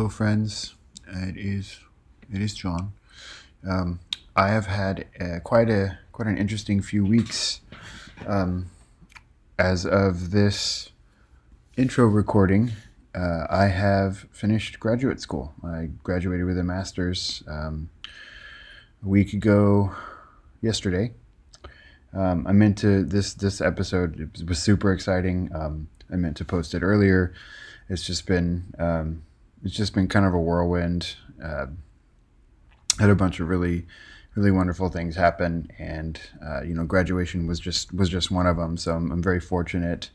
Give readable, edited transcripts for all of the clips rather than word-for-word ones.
Hello, friends. It is John. I have had quite an interesting few weeks. As of this intro recording, I have finished graduate school. I graduated with a master's a week ago yesterday. I meant to this episode. It was super exciting. I meant to post it earlier. It's just been kind of a whirlwind. Had a bunch of really wonderful things happen, and graduation was just one of them. So I'm very fortunate.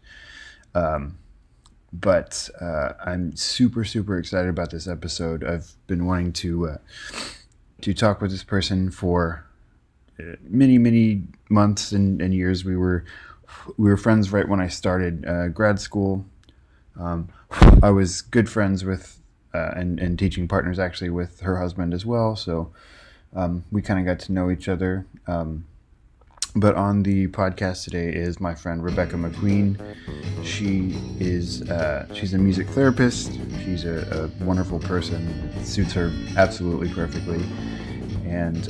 But I'm super excited about this episode. I've been wanting to talk with this person for many months and years. We were friends right when I started grad school. I was good friends with and teaching partners actually with her husband as well. So we kind of got to know each other. But on the podcast today is my friend Rebekah McQueen. She's a music therapist. She's a wonderful person. It suits her absolutely perfectly. And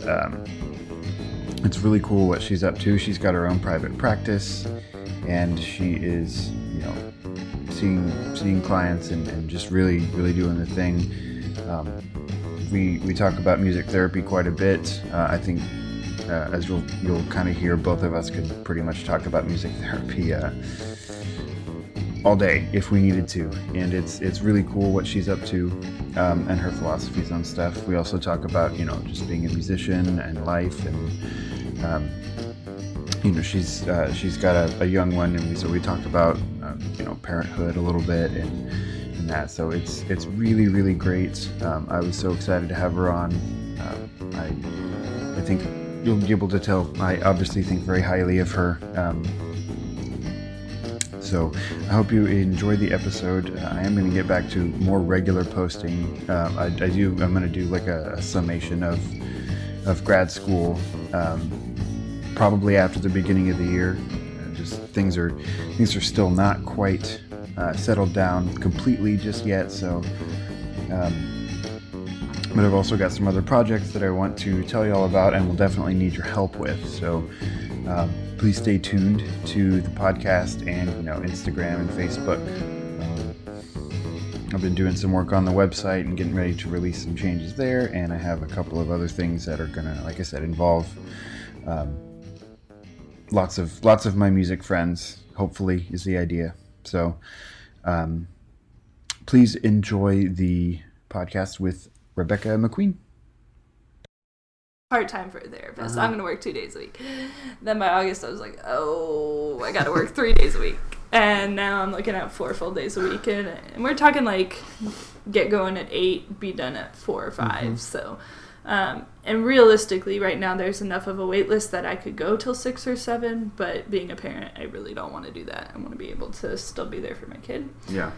it's really cool what she's up to. She's got her own private practice, and she is, seeing clients and just really doing the thing. We talk about music therapy quite a bit. I think as you'll kind of hear, both of us could pretty much talk about music therapy all day if we needed to, and it's really cool what she's up to and her philosophies on stuff. We also talk about just being a musician and life, and she's got a young one, and so we talk about parenthood a little bit and that. So it's really great. I was so excited to have her on. I think you'll be able to tell I obviously think very highly of her. So I hope you enjoy the episode. I am going to get back to more regular posting. I'm going to do like a summation of grad school, probably after the beginning of the year. Just things are still not quite settled down completely just yet. So, but I've also got some other projects that I want to tell you all about, and will definitely need your help with. So. Please stay tuned to the podcast and Instagram and Facebook. I've been doing some work on the website and getting ready to release some changes there, and I have a couple of other things that are gonna, like I said, involve lots of my music friends. Hopefully, is the idea. So please enjoy the podcast with Rebekah McQueen. Part-time for a therapist. I'm going to work 2 days a week. Then by August, I was like, oh, I got to work 3 days a week. And now I'm looking at 4 full days a week. And we're talking like get going at 8, be done at 4 or 5. Mm-hmm. So, and realistically, right now, there's enough of a wait list that I could go till 6 or 7. But being a parent, I really don't want to do that. I want to be able to still be there for my kid. Yeah.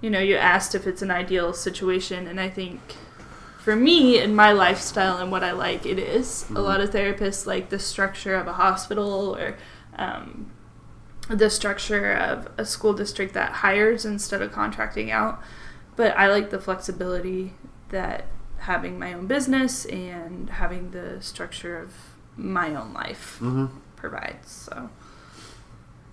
You asked if it's an ideal situation, and I think... For me, in my lifestyle and what I like, it is. Mm-hmm. A lot of therapists like the structure of a hospital or the structure of a school district that hires instead of contracting out. But I like the flexibility that having my own business and having the structure of my own life provides. So.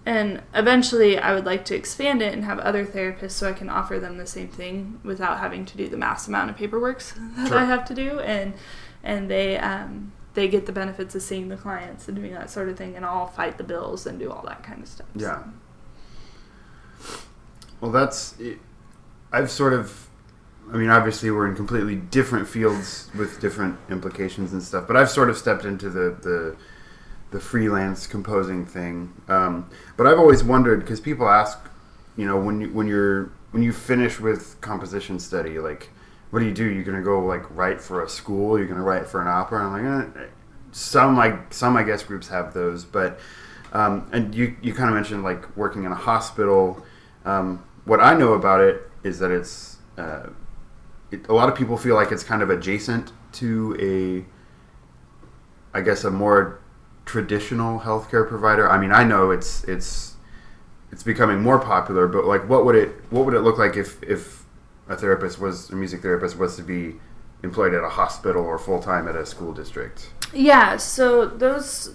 And eventually, I would like to expand it and have other therapists so I can offer them the same thing without having to do the mass amount of paperwork that I have to do, and they get the benefits of seeing the clients and doing that sort of thing, and I'll fight the bills and do all that kind of stuff. Yeah. Well, that's it. Obviously we're in completely different fields with different implications and stuff, but I've sort of stepped into the freelance composing thing, but I've always wondered, because people ask, when you finish with composition study, like, what do? You're gonna go like write for a school? You're gonna write for an opera? I'm like, some I guess groups have those, but and you kind of mentioned like working in a hospital. What I know about it is that it's a lot of people feel like it's kind of adjacent to a more traditional healthcare provider. I mean, I know it's becoming more popular, but like, what would it look like if a music therapist was to be employed at a hospital or full-time at a school district. Yeah, so those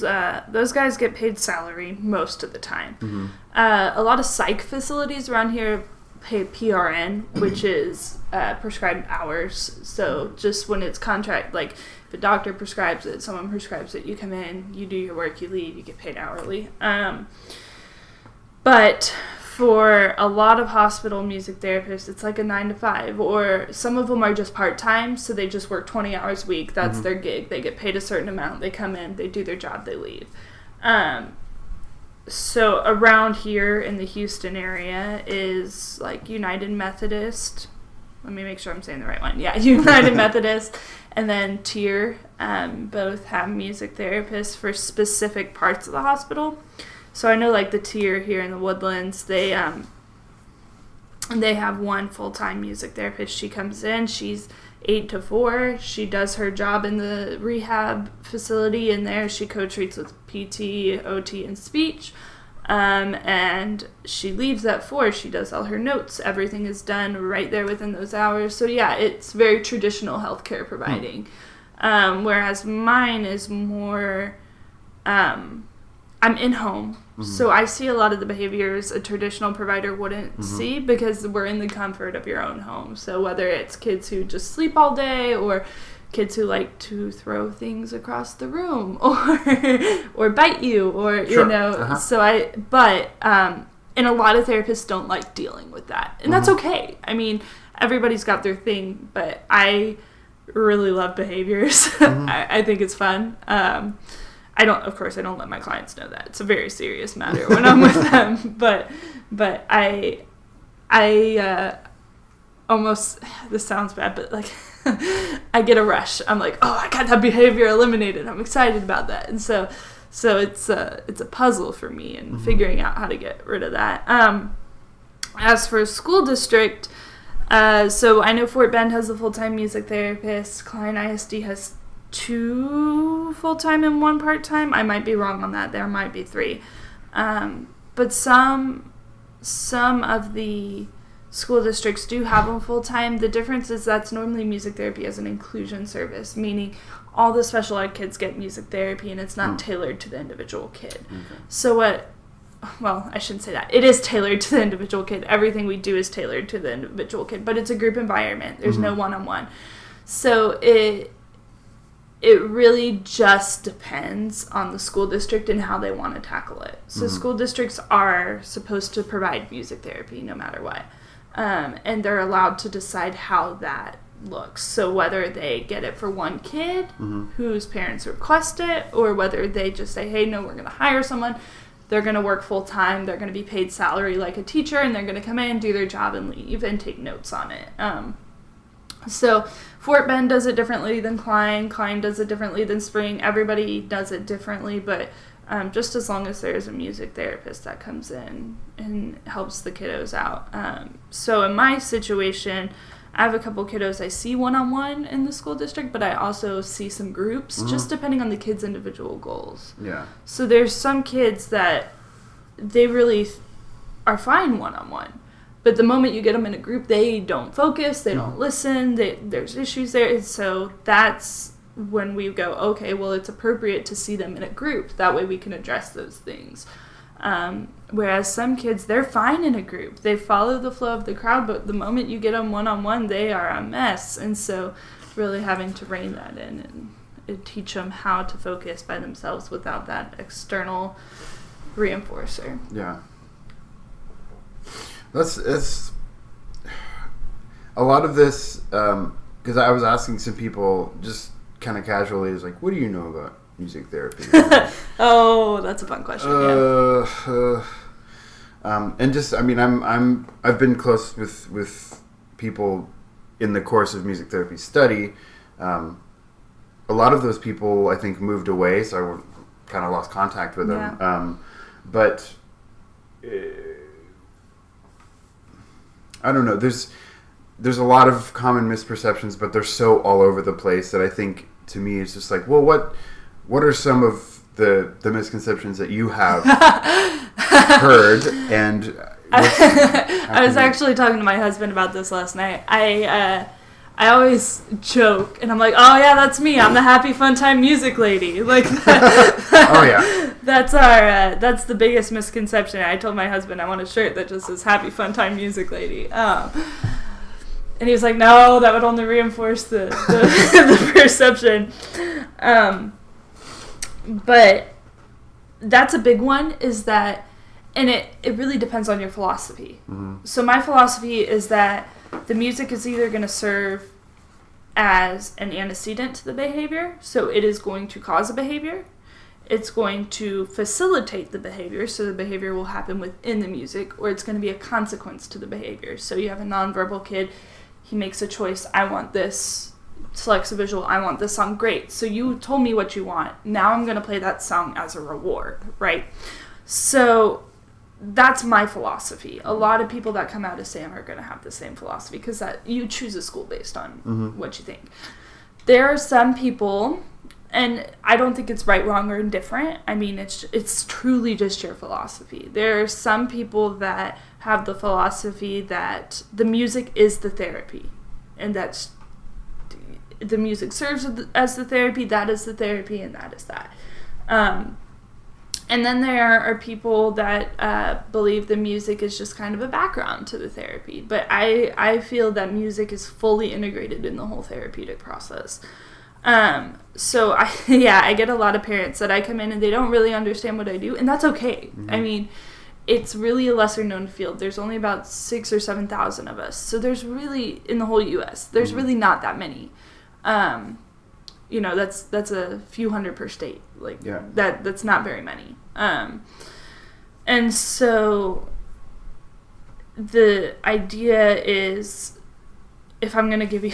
guys get paid salary most of the time. Mm-hmm. A lot of psych facilities around here pay PRN, which is prescribed hours. So just when it's contract, like if a doctor prescribes it, someone prescribes it, you come in, you do your work, you leave, you get paid hourly. But for a lot of hospital music therapists, it's like a 9 to 5, or some of them are just part-time, so they just work 20 hours a week. That's their gig. They get paid a certain amount. They come in, they do their job, they leave. So around here in the Houston area is like United Methodist. Let me make sure I'm saying the right one. Yeah, United Methodist. And then Tier, both have music therapists for specific parts of the hospital. So I know like the Tier here in the Woodlands, they have one full-time music therapist. She comes in, she's 8 to 4. She does her job in the rehab facility in there. She co-treats with PT, OT, and speech. And she leaves at 4. She does all her notes. Everything is done right there within those hours. So yeah, it's very traditional healthcare providing. Whereas mine is more, I'm in-home. So I see a lot of the behaviors a traditional provider wouldn't see because we're in the comfort of your own home. So whether it's kids who just sleep all day or kids who like to throw things across the room or bite you or, you know. And a lot of therapists don't like dealing with that. And that's okay. I mean, everybody's got their thing, but I really love behaviors. I think it's fun. I don't let my clients know that. It's a very serious matter when I'm with them. But I almost, this sounds bad, but like I get a rush. I'm like, oh, I got that behavior eliminated. I'm excited about that. And so it's a puzzle for me in figuring out how to get rid of that. As for school district, so I know Fort Bend has a full-time music therapist. Klein ISD has 2 full-time and 1 part-time. I might be wrong on that. There might be 3. But some of the school districts do have them full-time. The difference is that's normally music therapy as an inclusion service, meaning all the special ed kids get music therapy and it's not tailored to the individual kid. So I shouldn't say that. It is tailored to the individual kid. Everything we do is tailored to the individual kid, but it's a group environment. There's no one-on-one. So it really just depends on the school district and how they want to tackle it. So school districts are supposed to provide music therapy no matter what. And they're allowed to decide how that looks. So whether they get it for one kid whose parents request it, or whether they just say, hey, no, we're going to hire someone. They're going to work full-time. They're going to be paid salary like a teacher, and they're going to come in, do their job, and leave, and take notes on it. So Fort Bend does it differently than Klein. Klein does it differently than Spring. Everybody does it differently, but just as long as there's a music therapist that comes in and helps the kiddos out. So in my situation, I have a couple kiddos I see one-on-one in the school district, but I also see some groups, just depending on the kids' individual goals. Yeah. So there's some kids that they really are fine one-on-one. But the moment you get them in a group, they don't focus, they don't listen, there's issues there. And so that's when we go, okay, well, it's appropriate to see them in a group. That way we can address those things. Whereas some kids, they're fine in a group. They follow the flow of the crowd, but the moment you get them one-on-one, they are a mess. And so really having to rein that in and teach them how to focus by themselves without that external reinforcer. Yeah. It's a lot of this, because I was asking some people just kind of casually, is like, what do you know about music therapy? Oh, that's a fun question. And just, I mean, I've been close with people in the course of music therapy study. A lot of those people, I think, moved away, so I kind of lost contact with them. Yeah. But I don't know. There's a lot of common misperceptions, but they're so all over the place that I think, to me, it's just like, well, what are some of the misconceptions that you have heard? And I was actually talking to my husband about this last night. I always joke, and I'm like, oh yeah, that's me. I'm the happy fun time music lady. Like, oh yeah, that's the biggest misconception. I told my husband I want a shirt that just says happy fun time music lady. And he was like, no, that would only reinforce the the perception. But that's a big one, is that, and it really depends on your philosophy. Mm-hmm. So my philosophy is that the music is either going to serve as an antecedent to the behavior, so it is going to cause a behavior. It's going to facilitate the behavior, so the behavior will happen within the music, or it's going to be a consequence to the behavior. So you have a nonverbal kid, he makes a choice, I want this, selects a visual, I want this song, great. So you told me what you want, now I'm going to play that song as a reward, right? So that's my philosophy. A lot of people that come out of SAM are going to have the same philosophy, because that you choose a school based on what you think. There are some people, and I don't think it's right, wrong, or indifferent. I mean, it's truly just your philosophy. There are some people that have the philosophy that the music is the therapy, and that's the music serves as the therapy, that is the therapy, and that is that. And then there are people that believe the music is just kind of a background to the therapy. But I feel that music is fully integrated in the whole therapeutic process. So I get a lot of parents that I come in and they don't really understand what I do, and that's okay. Mm-hmm. I mean, it's really a lesser known field. There's only about 6,000 or 7,000 of us. So there's really, in the whole U.S., there's really not that many. That's a few hundred per state. That's not very many. And so the idea is, if I'm going to give you,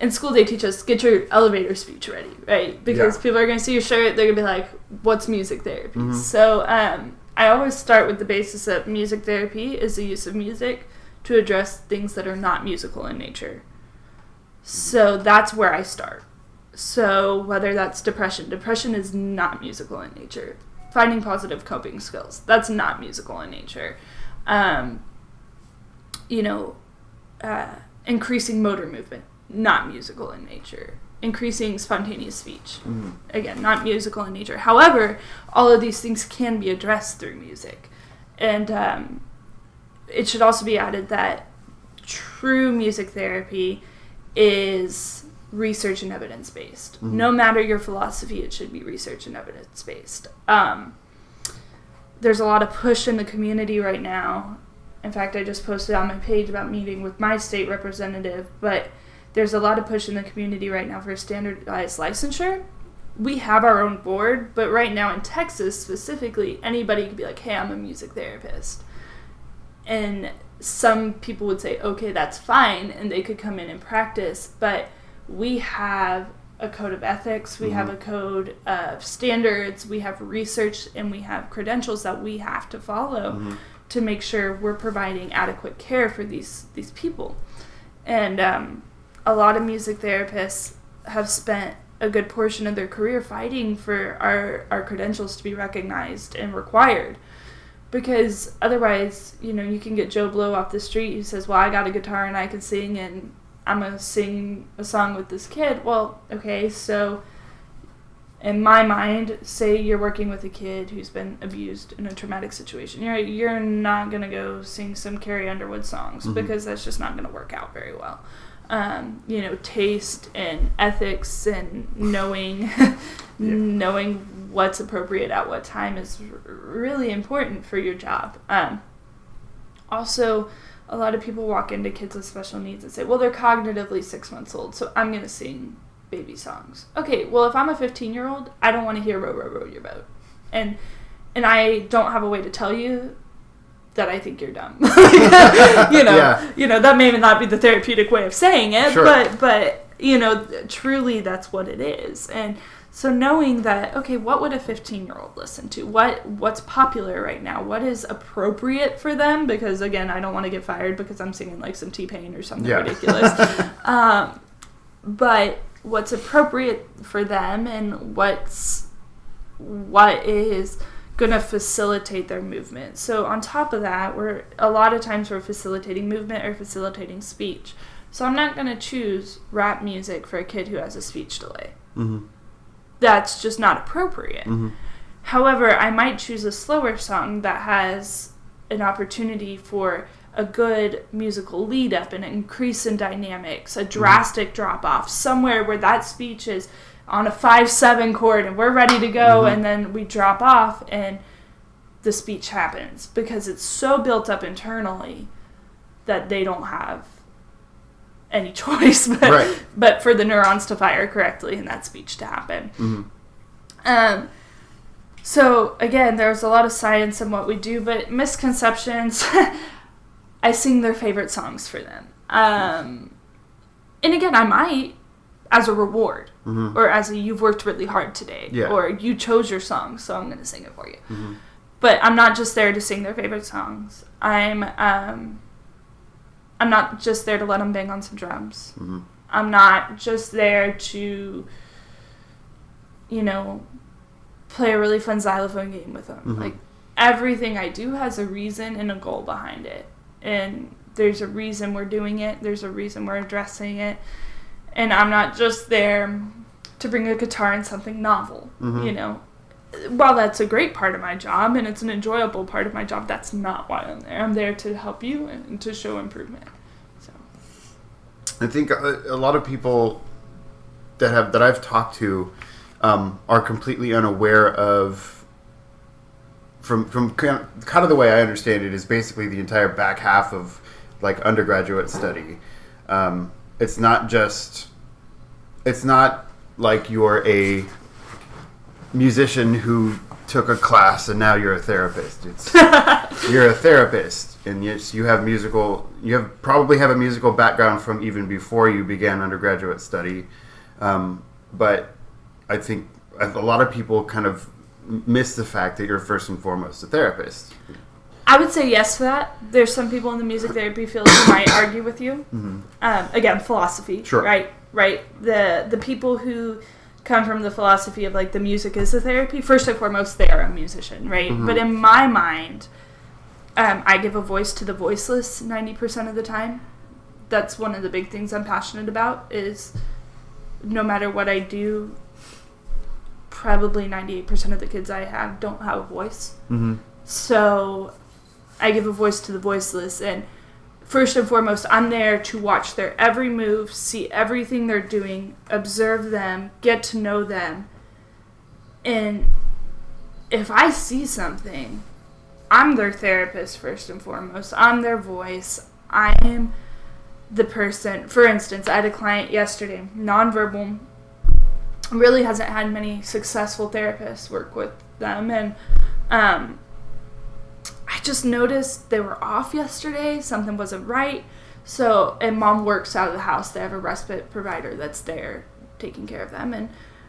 in school they teach us, get your elevator speech ready, right? Because people are going to see your shirt, they're going to be like, what's music therapy? Mm-hmm. So I always start with the basis that music therapy is the use of music to address things that are not musical in nature. So that's where I start. So whether that's depression is not musical in nature. Finding positive coping skills, that's not musical in nature. Increasing motor movement, not musical in nature. Increasing spontaneous speech, again, not musical in nature. However, all of these things can be addressed through music. And it should also be added that true music therapy is research and evidence-based. Mm-hmm. No matter your philosophy, it should be research and evidence-based. There's a lot of push in the community right now. In fact, I just posted on my page about meeting with my state representative, but there's a lot of push in the community right now for standardized licensure. We have our own board, but right now in Texas specifically, anybody could be like, hey, I'm a music therapist. And some people would say, okay, that's fine, and they could come in and practice, but we have a code of ethics, we have a code of standards, we have research, and we have credentials that we have to follow to make sure we're providing adequate care for these people. And a lot of music therapists have spent a good portion of their career fighting for our credentials to be recognized and required. Because otherwise, you can get Joe Blow off the street who says, well, I got a guitar and I can sing and I'm going to sing a song with this kid. Well, okay, so in my mind, say you're working with a kid who's been abused in a traumatic situation. You're not going to go sing some Carrie Underwood songs because that's just not going to work out very well. Taste and ethics and knowing what's appropriate at what time is really important for your job. Also, a lot of people walk into kids with special needs and say, well, they're cognitively 6 months old, so I'm going to sing baby songs. Okay, well, if I'm a 15-year-old, I don't want to hear row, row, row your boat. And I don't have a way to tell you that I think you're dumb. That may not be the therapeutic way of saying it, sure. but truly that's what it is. And so knowing that, okay, what would a 15-year-old listen to? What's popular right now? What is appropriate for them? Because, again, I don't want to get fired because I'm singing like some T-Pain or something ridiculous. But what's appropriate for them and what is going to facilitate their movement. So on top of that, a lot of times we're facilitating movement or facilitating speech. So I'm not going to choose rap music for a kid who has a speech delay. Mm-hmm. That's just not appropriate. Mm-hmm. However, I might choose a slower song that has an opportunity for a good musical lead up, an increase in dynamics, a drastic drop off, somewhere where that speech is on a 5/7 chord and we're ready to go, and then we drop off and the speech happens because it's so built up internally that they don't have any choice but for the neurons to fire correctly and that speech to happen. Mm-hmm. So again, there's a lot of science in what we do, but misconceptions. I sing their favorite songs for them. And again, I might as a reward, or as a you've worked really hard today, or you chose your song, so I'm going to sing it for you. Mm-hmm. But I'm not just there to sing their favorite songs. I'm not just there to let them bang on some drums. Mm-hmm. I'm not just there to, play a really fun xylophone game with them. Mm-hmm. Like, everything I do has a reason and a goal behind it. And there's a reason we're doing it. There's a reason we're addressing it. And I'm not just there to bring a guitar and something novel, While that's a great part of my job and it's an enjoyable part of my job, that's not why I'm there. I'm there to help you and to show improvement. So, I think a lot of people that I've talked to are completely unaware of, from kind of the way I understand it, is basically the entire back half of like undergraduate study. It's not like you're a musician who took a class and now you're a therapist. You're a therapist, and yes, you probably have a musical background from even before you began undergraduate study. But I think a lot of people kind of miss the fact that you're first and foremost a therapist. I would say yes to that. There's some people in the music therapy field who might argue with you. Mm-hmm. Again, philosophy, sure. Right. The people who come from the philosophy of like the music is the therapy, first and foremost, they are a musician, right? Mm-hmm. But in my mind, I give a voice to the voiceless 90% of the time. That's one of the big things I'm passionate about, is no matter what I do, probably 98% of the kids I have don't have a voice. Mm-hmm. So I give a voice to the voiceless, and first and foremost, I'm there to watch their every move, see everything they're doing, observe them, get to know them. And if I see something, I'm their therapist first and foremost. I'm their voice. I am the person. For instance, I had a client yesterday, nonverbal, really hasn't had many successful therapists work with them, and I just noticed they were off yesterday. Something wasn't right. So, and mom works out of the house. They have a respite provider that's there taking care of them. And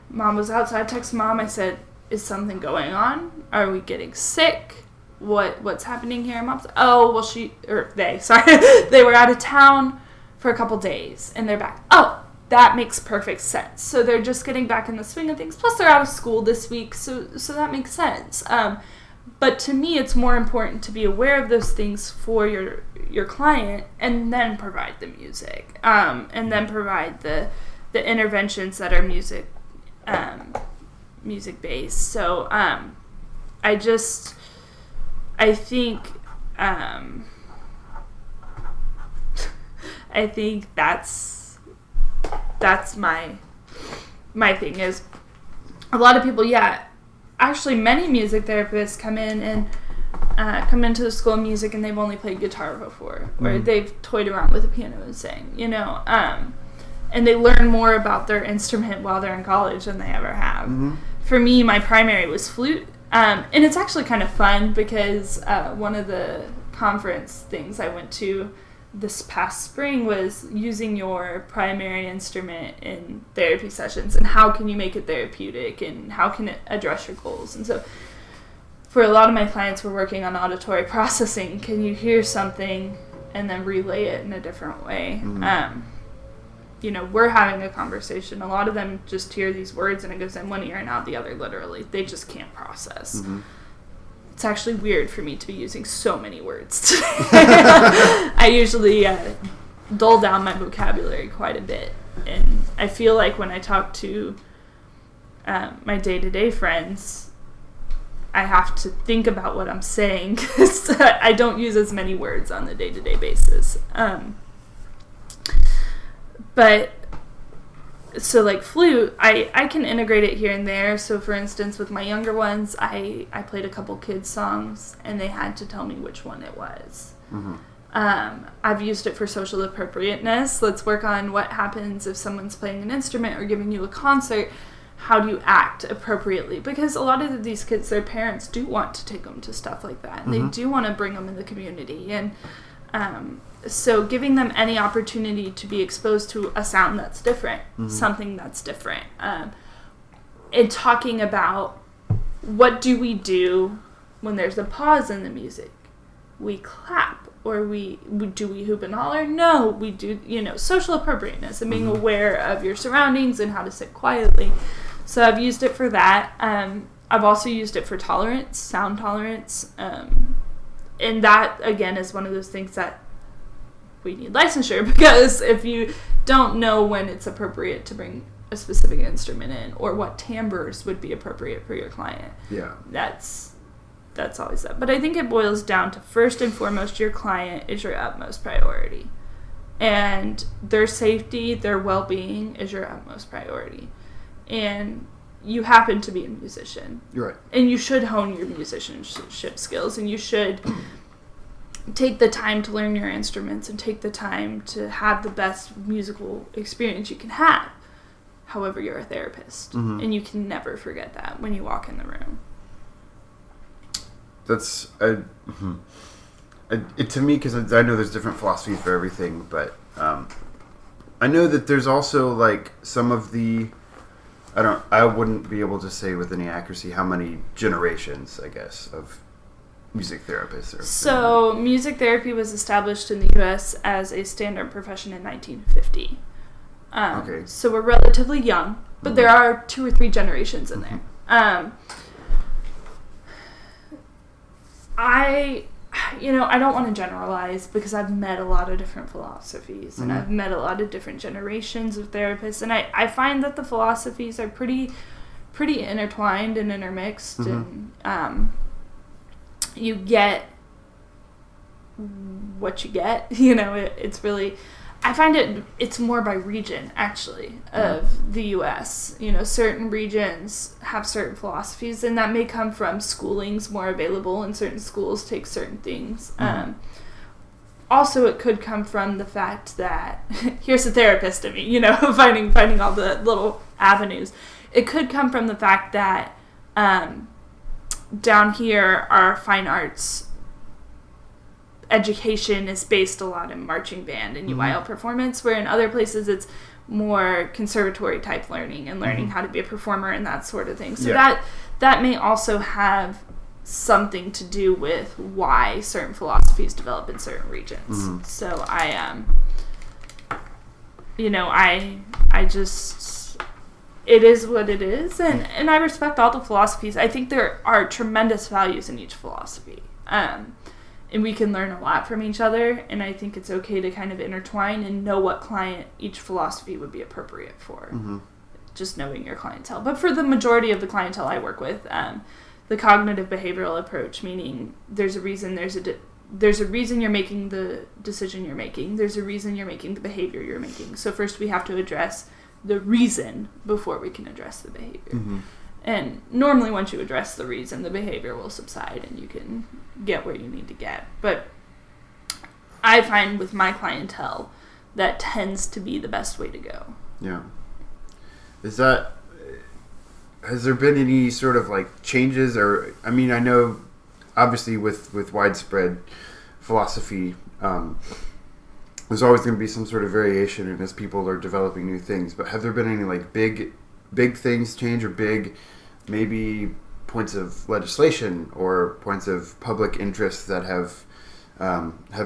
mom was outside. I texted mom. I said, is something going on? Are we getting sick? What's happening here? Mom said, oh, well, they were out of town for a couple days and they're back. Oh, that makes perfect sense. So they're just getting back in the swing of things. Plus they're out of school this week. So that makes sense. But to me, it's more important to be aware of those things for your client, and then provide the music, and then provide the interventions that are music based. So I think that's my thing. Is a lot of people, actually, many music therapists come into the school of music and they've only played guitar before, or they've toyed around with a piano and sang, and they learn more about their instrument while they're in college than they ever have. Mm-hmm. For me, my primary was flute, and it's actually kind of fun because one of the conference things I went to this past spring was using your primary instrument in therapy sessions, and how can you make it therapeutic, and how can it address your goals. And so for a lot of my clients, we're working on auditory processing. Can you hear something and then relay it in a different way? Mm-hmm. We're having a conversation. A lot of them just hear these words and it goes in one ear and out the other, literally. They just can't process. Mm-hmm. it's actually weird for me to be using so many words today. I usually dull down my vocabulary quite a bit. And I feel like when I talk to my day-to-day friends, I have to think about what I'm saying because I don't use as many words on the day-to-day basis. But so like flute, I can integrate it here and there. So for instance, with my younger ones, I played a couple kids songs and they had to tell me which one it was. Mm-hmm. I've used it for social appropriateness. Let's work on what happens if someone's playing an instrument or giving you a concert. How do you act appropriately? Because a lot of these kids, their parents do want to take them to stuff like that. And they do want to bring them in the community. And so giving them any opportunity to be exposed to a sound that's different, something that's different. And talking about what do we do when there's a pause in the music? We clap. Or do we hoop and holler? No, we do, social appropriateness and being aware of your surroundings and how to sit quietly. So I've used it for that. I've also used it for tolerance, sound tolerance. And that, again, is one of those things that we need licensure, because if you don't know when it's appropriate to bring a specific instrument in or what timbres would be appropriate for your client, that's always that. But I think it boils down to, first and foremost, your client is your utmost priority. And their safety, their well-being is your utmost priority. And you happen to be a musician. You're right. And you should hone your musicianship skills. And you should take the time to learn your instruments and take the time to have the best musical experience you can have. However, you're a therapist. And you can never forget that when you walk in the room. That's to me, because I know there's different philosophies for everything, but I know that there's also like some of the I wouldn't be able to say with any accuracy how many generations, I guess, of music therapists. So music therapy was established in the U.S. as a standard profession in 1950. Okay. So we're relatively young, but there are 2 or 3 generations in there. I don't want to generalize, because I've met a lot of different philosophies and I've met a lot of different generations of therapists, and I find that the philosophies are pretty intertwined and intermixed, and you get what you get. It's really, I find it's more by region, actually, of the U.S. Certain regions have certain philosophies, and that may come from schooling's more available, and certain schools take certain things. Also, it could come from the fact that, here's a therapist in me, finding all the little avenues. It could come from the fact that down here, our fine arts education is based a lot in marching band and UIL performance, where in other places it's more conservatory type learning and learning how to be a performer and that sort of thing. So that may also have something to do with why certain philosophies develop in certain regions. So I just, it is what it is, and I respect all the philosophies. I think there are tremendous values in each philosophy. And we can learn a lot from each other, and I think it's okay to kind of intertwine and know what client each philosophy would be appropriate for. Just knowing your clientele. But for the majority of the clientele I work with, the cognitive behavioral approach, meaning there's a reason you're making the decision you're making. There's a reason you're making the behavior you're making. So first we have to address the reason before we can address the behavior. And normally once you address the reason, the behavior will subside and you can get where you need to get. But I find with my clientele, that tends to be the best way to go. Yeah. Has there been any sort of like changes, or, I mean, I know obviously with widespread philosophy, there's always going to be some sort of variation and as people are developing new things, but have there been any like big things change, or big maybe points of legislation or points of public interest that have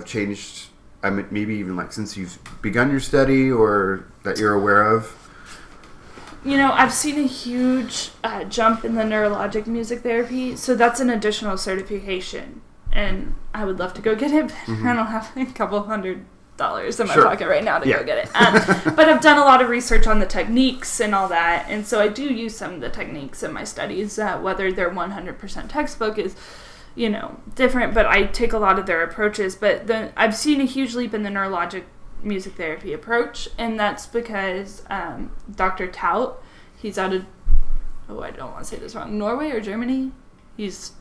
changed? I mean, maybe even like since you've begun your study, or that you're aware of? I've seen a huge jump in the neurologic music therapy, so that's an additional certification, and I would love to go get it, but I don't have a couple $100 in my pocket right now to go get it. But I've done a lot of research on the techniques and all that, and so I do use some of the techniques in my studies. Whether they're 100% textbook is, different, but I take a lot of their approaches. But I've seen a huge leap in the neurologic music therapy approach, and that's because Dr. Tout, he's out of, I don't want to say this wrong, Norway or Germany? He's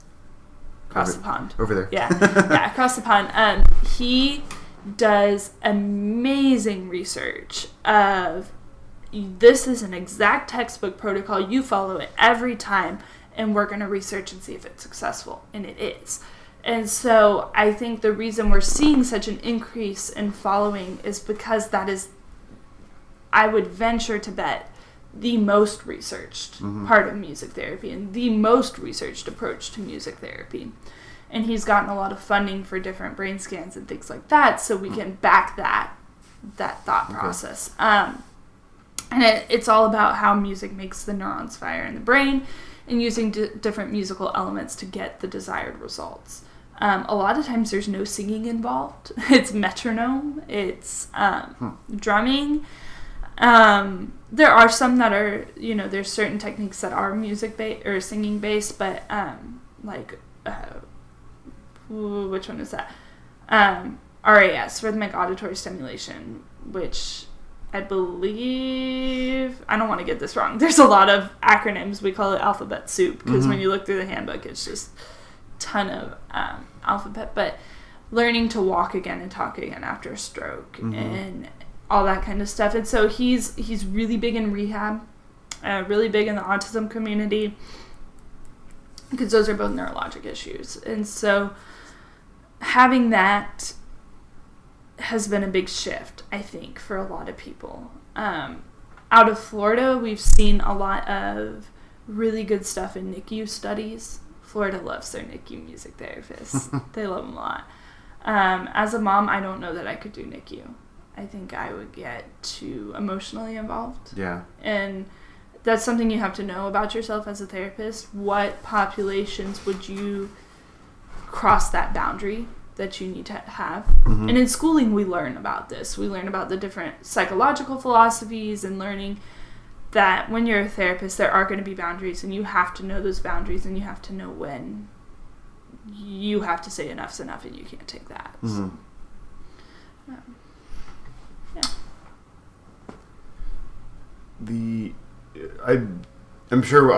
across the pond. Over there. Yeah, across the pond. He does amazing research of, this is an exact textbook protocol, you follow it every time, and we're going to research and see if it's successful, and it is. And so I think the reason we're seeing such an increase in following is because that is, I would venture to bet, the most researched part of music therapy and the most researched approach to music therapy. And he's gotten a lot of funding for different brain scans and things like that, so we can back that thought process. And it's all about how music makes the neurons fire in the brain and using different musical elements to get the desired results. A lot of times there's no singing involved. It's metronome. It's drumming. There are some that are, there's certain techniques that are music-based or singing-based, but which one is that? RAS, rhythmic auditory stimulation, which I believe, I don't want to get this wrong. There's a lot of acronyms. We call it alphabet soup because when you look through the handbook, it's just ton of alphabet. But learning to walk again and talk again after a stroke and all that kind of stuff. And so he's really big in rehab, really big in the autism community, because those are both neurologic issues. And so having that has been a big shift, I think, for a lot of people. Out of Florida, we've seen a lot of really good stuff in NICU studies. Florida loves their NICU music therapists. They love them a lot. As a mom, I don't know that I could do NICU. I think I would get too emotionally involved. Yeah. And that's something you have to know about yourself as a therapist. What populations would you cross that boundary that you need to have? And in schooling, we learn about this. We learn about the different psychological philosophies and learning that when you're a therapist, there are going to be boundaries, and you have to know those boundaries, and you have to know when you have to say enough's enough and you can't take that. So, I'm sure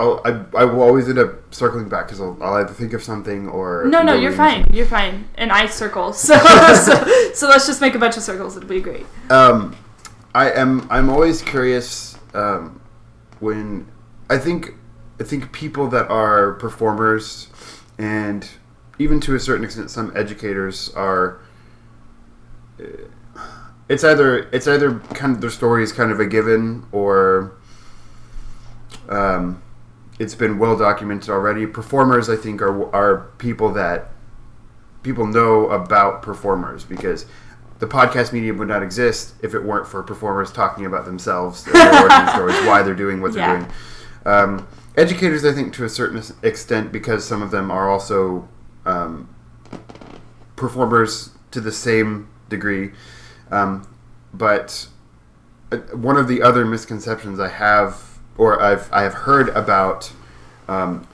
I will always end up circling back because I'll either think of something or... No, you're fine. You're fine. And I circle. So let's just make a bunch of circles. It'll be great. I'm always curious when... I think people that are performers and even to a certain extent some educators are... It's either kind of their story is kind of a given or... it's been well documented already. Performers, I think, are people that people know about performers because the podcast medium would not exist if it weren't for performers talking about themselves, their origin stories, why they're doing what they're doing. Educators, I think, to a certain extent, because some of them are also performers to the same degree. But one of the other misconceptions I have, or I have heard about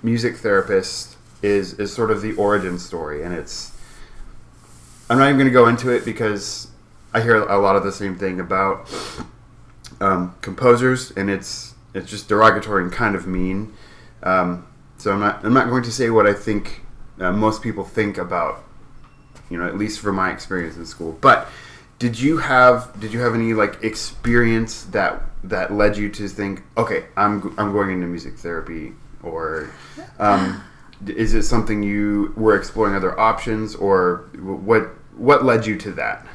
music therapists is sort of the origin story, and I'm not even going to go into it because I hear a lot of the same thing about composers, and it's just derogatory and kind of mean. So I'm not going to say what I think most people think about, at least from my experience in school. But did you have any experience that led you to think, okay, I'm going into music therapy, or is it something you were exploring other options, or what led you to that?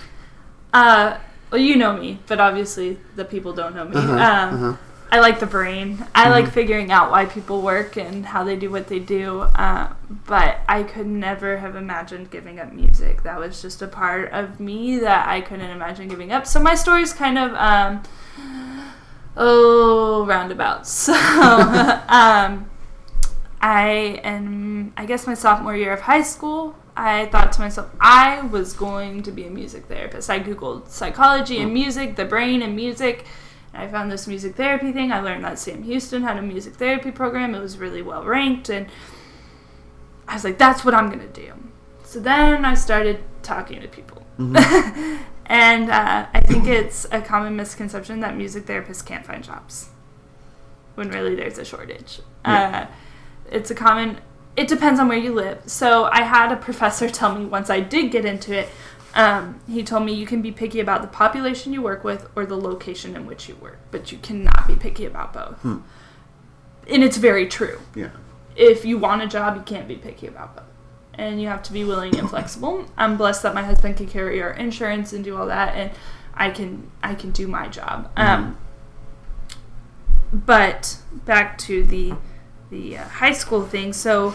Well, you know me, but obviously the people don't know me. I like the brain. I like figuring out why people work and how they do what they do. But I could never have imagined giving up music. That was just a part of me that I couldn't imagine giving up. So my story's kind of, roundabout. So, I guess my sophomore year of high school, I thought to myself, I was going to be a music therapist. I Googled psychology and music, the brain and music. I found this music therapy thing. I learned that Sam Houston had a music therapy program. It was really well ranked. And I was like, that's what I'm going to do. So then I started talking to people. Mm-hmm. And I think it's a common misconception that music therapists can't find jobs, when really there's a shortage. Yeah. It depends on where you live. So I had a professor tell me once I did get into it, he told me you can be picky about the population you work with or the location in which you work, but you cannot be picky about both. And it's very true. Yeah. If you want a job, you can't be picky about both. And you have to be willing and flexible. I'm blessed that my husband can carry our insurance and do all that, and I can do my job. But back to the high school thing. So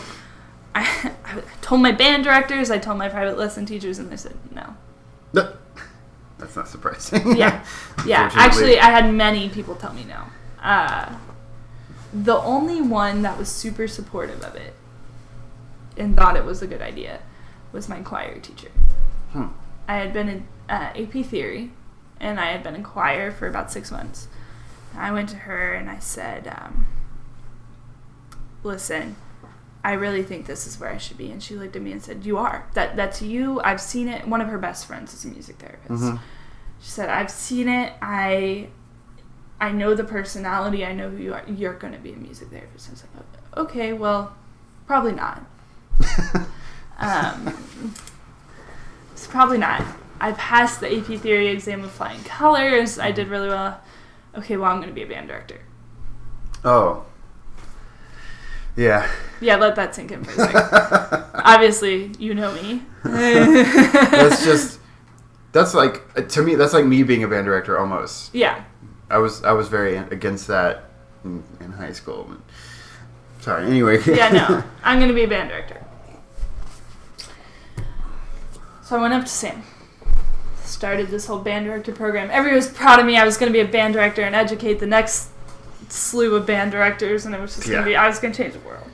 I told my band directors, I told my private lesson teachers, and they said no. That's not surprising. Yeah. Actually, I had many people tell me no. The only one that was super supportive of it and thought it was a good idea was my choir teacher. I had been in AP Theory, and I had been in choir for about 6 months. I went to her and I said, listen, I really think this is where I should be. And she looked at me and said, you are. That's you. I've seen it. One of her best friends is a music therapist. Mm-hmm. She said, I've seen it. I know the personality. I know who you are. You're going to be a music therapist. I was like, okay, well, probably not. It's probably not. I passed the AP Theory exam with flying colors. I did really well. Okay, well, I'm going to be a band director. Oh. Yeah. Yeah, let that sink in for a second. Obviously, you know me. That's like, to me, that's like me being a band director almost. Yeah. I was very against that in high school. Sorry, anyway. Yeah, no. I'm going to be a band director. So I went up to Sam. Started this whole band director program. Everyone was proud of me. I was going to be a band director and educate the next slew of band directors, and it was just going to be, I was going to change the world.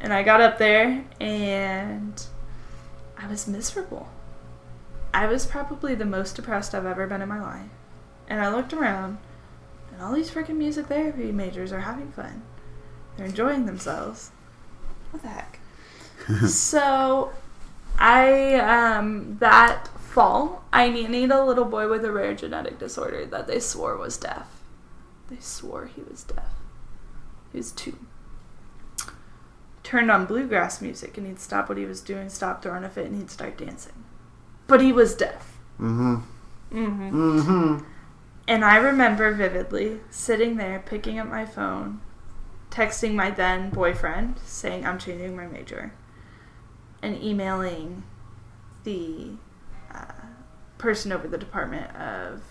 And I got up there, and I was miserable. I was probably the most depressed I've ever been in my life. And I looked around, and all these freaking music therapy majors are having fun. They're enjoying themselves. What the heck? So that fall, I nannied a little boy with a rare genetic disorder that they swore was deaf. They swore he was deaf. He was 2. Turned on bluegrass music, and he'd stop what he was doing, stop throwing a fit, and he'd start dancing. But he was deaf. Mm-hmm. Mm-hmm. Mm-hmm. And I remember vividly sitting there, picking up my phone, texting my then boyfriend, saying I'm changing my major, and emailing the person over the Department of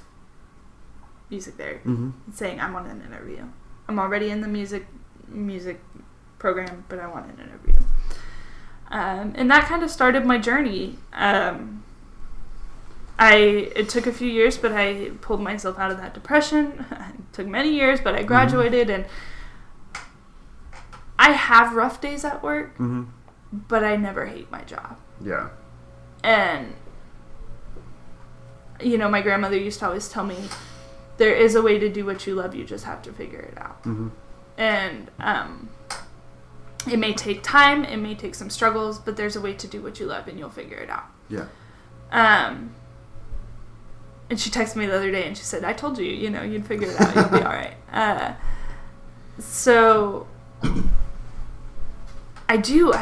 Music Therapy, and saying I want an interview. I'm already in the music program, but I want an interview. And that kind of started my journey. It took a few years, but I pulled myself out of that depression. It took many years, but I graduated, and I have rough days at work, but I never hate my job. Yeah. And, my grandmother used to always tell me, there is a way to do what you love, you just have to figure it out. And it may take time, it may take some struggles, but there's a way to do what you love, and you'll figure it out. Yeah. And she texted me the other day, and she said, I told you, you'd figure it out, you'll be all right. So I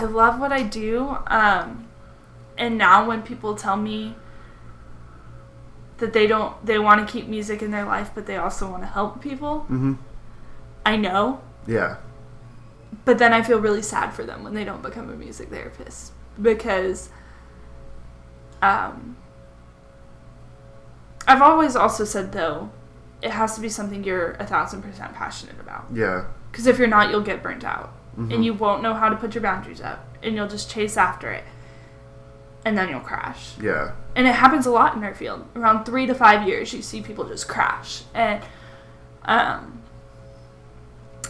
love what I do. And now when people tell me that they want to keep music in their life, but they also want to help people, I know. Yeah. But then I feel really sad for them when they don't become a music therapist, because I've always also said, though, it has to be something you're 1,000% passionate about. Yeah. Because if you're not, you'll get burnt out. And you won't know how to put your boundaries up. And you'll just chase after it. And then you'll crash. Yeah. And it happens a lot in our field. Around 3 to 5 years, you see people just crash. And I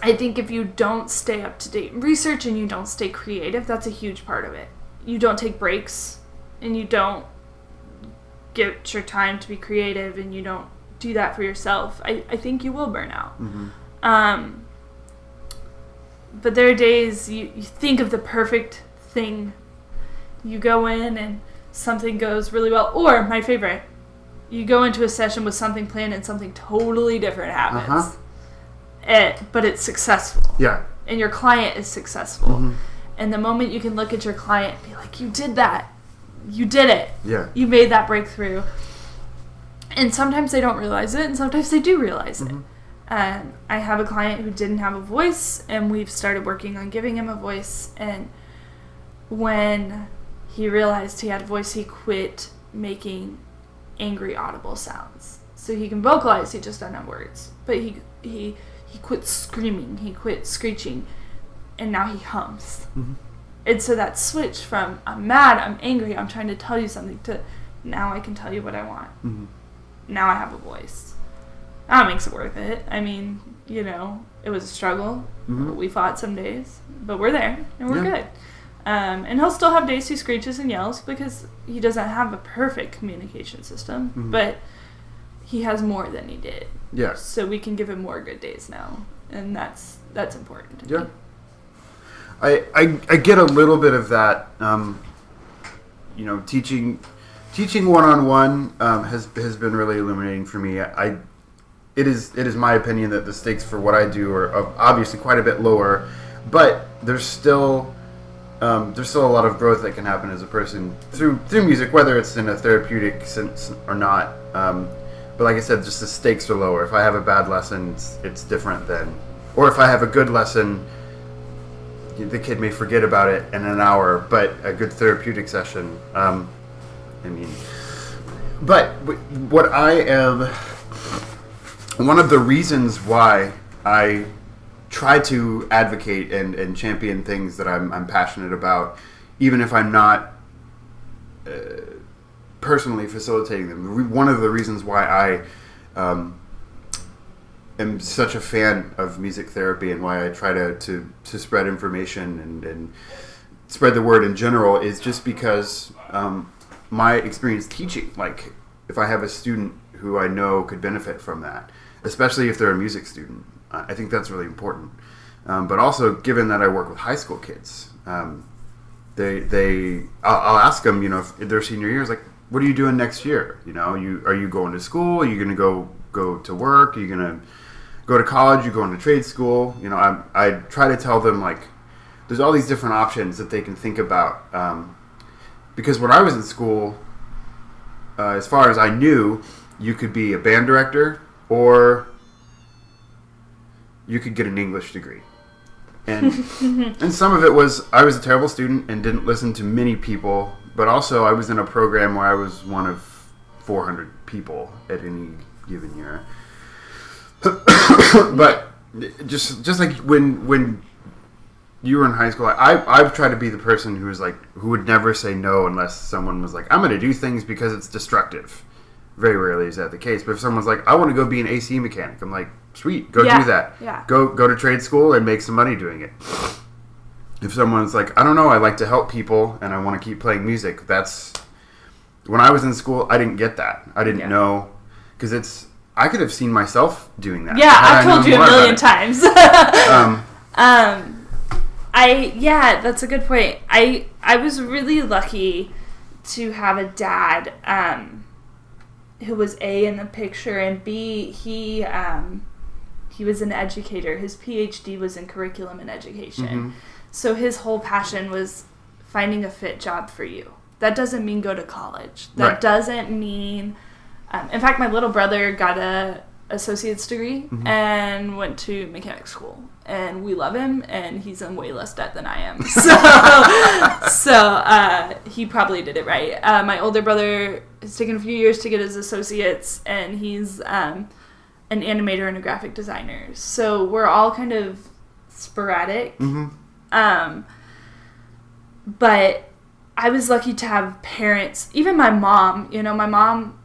think if you don't stay up to date in research and you don't stay creative, that's a huge part of it. You don't take breaks and you don't get your time to be creative and you don't do that for yourself. I think you will burn out. Mm-hmm. But there are days you think of the perfect thing. You go in and something goes really well. Or, my favorite, you go into a session with something planned and something totally different happens. Uh-huh. But it's successful. Yeah. And your client is successful. Mm-hmm. And the moment you can look at your client and be like, you did that. You did it. Yeah. You made that breakthrough. And sometimes they don't realize it, and sometimes they do realize it. And I have a client who didn't have a voice, and we've started working on giving him a voice. And when he realized he had a voice, he quit making angry audible sounds. So he can vocalize, he just doesn't have words. But he quit screaming, he quit screeching, and now he hums. Mm-hmm. And so that switch from I'm mad, I'm angry, I'm trying to tell you something, to now I can tell you what I want. Mm-hmm. Now I have a voice. That makes it worth it. I mean, it was a struggle. Mm-hmm. We fought some days, but we're there, and we're good. And he'll still have days he screeches and yells because he doesn't have a perfect communication system, mm-hmm. but he has more than he did. Yeah. So we can give him more good days now, and that's important to me. I get a little bit of that. Teaching one-on-one has been really illuminating for me. It is my opinion that the stakes for what I do are obviously quite a bit lower, but there's still a lot of growth that can happen as a person through music, whether it's in a therapeutic sense or not. But like I said, just the stakes are lower. If I have a bad lesson, it's different than, or if I have a good lesson, the kid may forget about it in an hour, but a good therapeutic session, but what one of the reasons why I try to advocate and champion things that I'm passionate about, even if I'm not personally facilitating them. One of the reasons why I am such a fan of music therapy and why I try to spread information and spread the word in general is just because my experience teaching, like if I have a student who I know could benefit from that, especially if they're a music student, I think that's really important. But also, given that I work with high school kids, I'll ask them, if their senior year is like, what are you doing next year? Are you going to school? Are you going to go to work? Are you going to go to college? Are you going to trade school? I try to tell them, like, there's all these different options that they can think about. Because when I was in school, as far as I knew, you could be a band director or you could get an English degree. And and some of it was I was a terrible student and didn't listen to many people, but also I was in a program where I was one of 400 people at any given year. But just like when you were in high school, I've tried to be the person who would never say no unless someone was like, I'm going to do things because it's destructive. Very rarely is that the case. But if someone's like, I want to go be an AC mechanic, I'm like, sweet, go do that. Yeah. Go to trade school and make some money doing it. If someone's like, I don't know, I like to help people and I want to keep playing music. That's when I was in school, I didn't get that. I didn't know because I could have seen myself doing that. Yeah, I've told you a million times. That's a good point. I was really lucky to have a dad who was A, in the picture, and B, he was an educator. His PhD was in curriculum and education. Mm-hmm. So his whole passion was finding a fit job for you. That doesn't mean go to college. That doesn't mean... in fact, my little brother got a associate's degree mm-hmm. and went to mechanic school. And we love him, and he's in way less debt than I am. So he probably did it right. My older brother has taken a few years to get his associates, and he's an animator and a graphic designer. So we're all kind of sporadic. Mm-hmm. But I was lucky to have parents, even my mom. My mom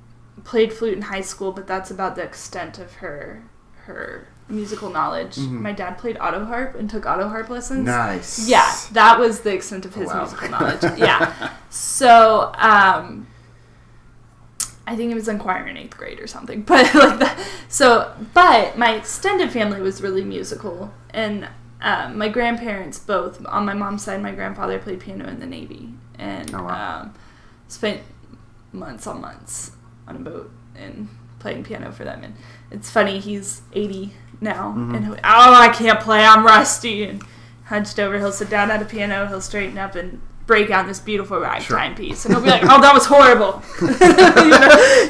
played flute in high school, but that's about the extent of her her musical knowledge. My dad played auto harp and took auto harp lessons. Nice. Yeah, that was the extent of his musical knowledge. Yeah. So, I think he was in choir in 8th grade or something. But like that. So, but my extended family was really musical. And my grandparents both, on my mom's side, my grandfather played piano in the Navy. And spent months on a boat and playing piano for them. And it's funny, he's 80 now. And I can't play, I'm rusty. And hunched over, he'll sit down at a piano, he'll straighten up and break out this beautiful ragtime piece. And he'll be like, oh, that was horrible.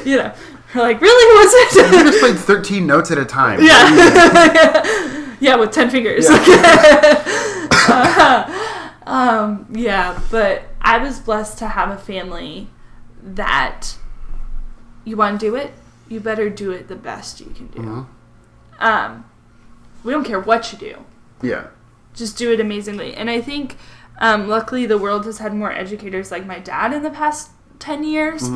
you know. We're like, really, was it? You just played 13 notes at a time. Yeah. Yeah, with 10 fingers. Yeah. But I was blessed to have a family that you want to do it, you better do it the best you can do. We don't care what you do. Yeah. Just do it amazingly. And I think, luckily, the world has had more educators like my dad in the past 10 years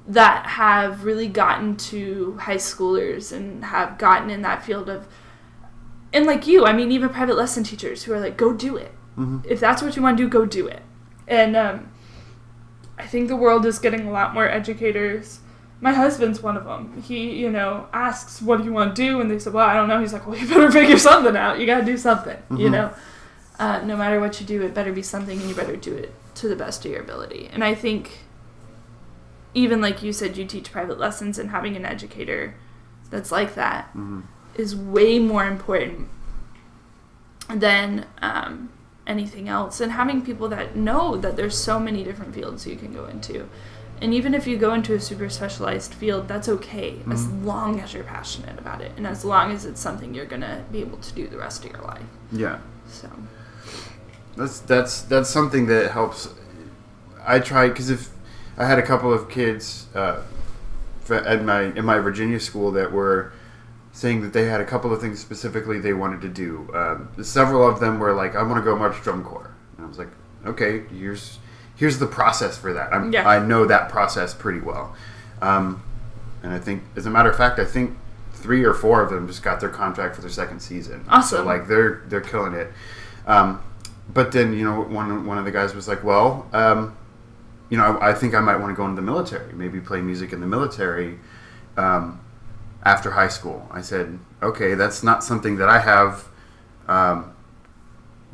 that have really gotten to high schoolers and have gotten in that field of, and like you, I mean, even private lesson teachers who are like, go do it. If that's what you want to do, go do it. And I think the world is getting a lot more educators. My husband's one of them. He, asks, what do you want to do? And they said, well, I don't know. He's like, well, you better figure something out. You got to do something, no matter what you do, it better be something, and you better do it to the best of your ability. And I think, even like you said, you teach private lessons, and having an educator that's like that is way more important than anything else. And having people that know that there's so many different fields you can go into. And even if you go into a super specialized field, that's okay, as long as you're passionate about it, and as long as it's something you're going to be able to do the rest of your life. Yeah. So that's something that helps. I try, because if I had a couple of kids in my Virginia school that were saying that they had a couple of things specifically they wanted to do. Several of them were like, I want to go march drum corps. And I was like, okay, here's the process for that. I know that process pretty well. And I think, as a matter of fact, 3 or 4 of them just got their contract for their second season. Awesome. So like they're killing it. But then, one of the guys was like, well, I think I might want to go into the military, maybe play music in the military after high school. I said, okay, that's not something that I have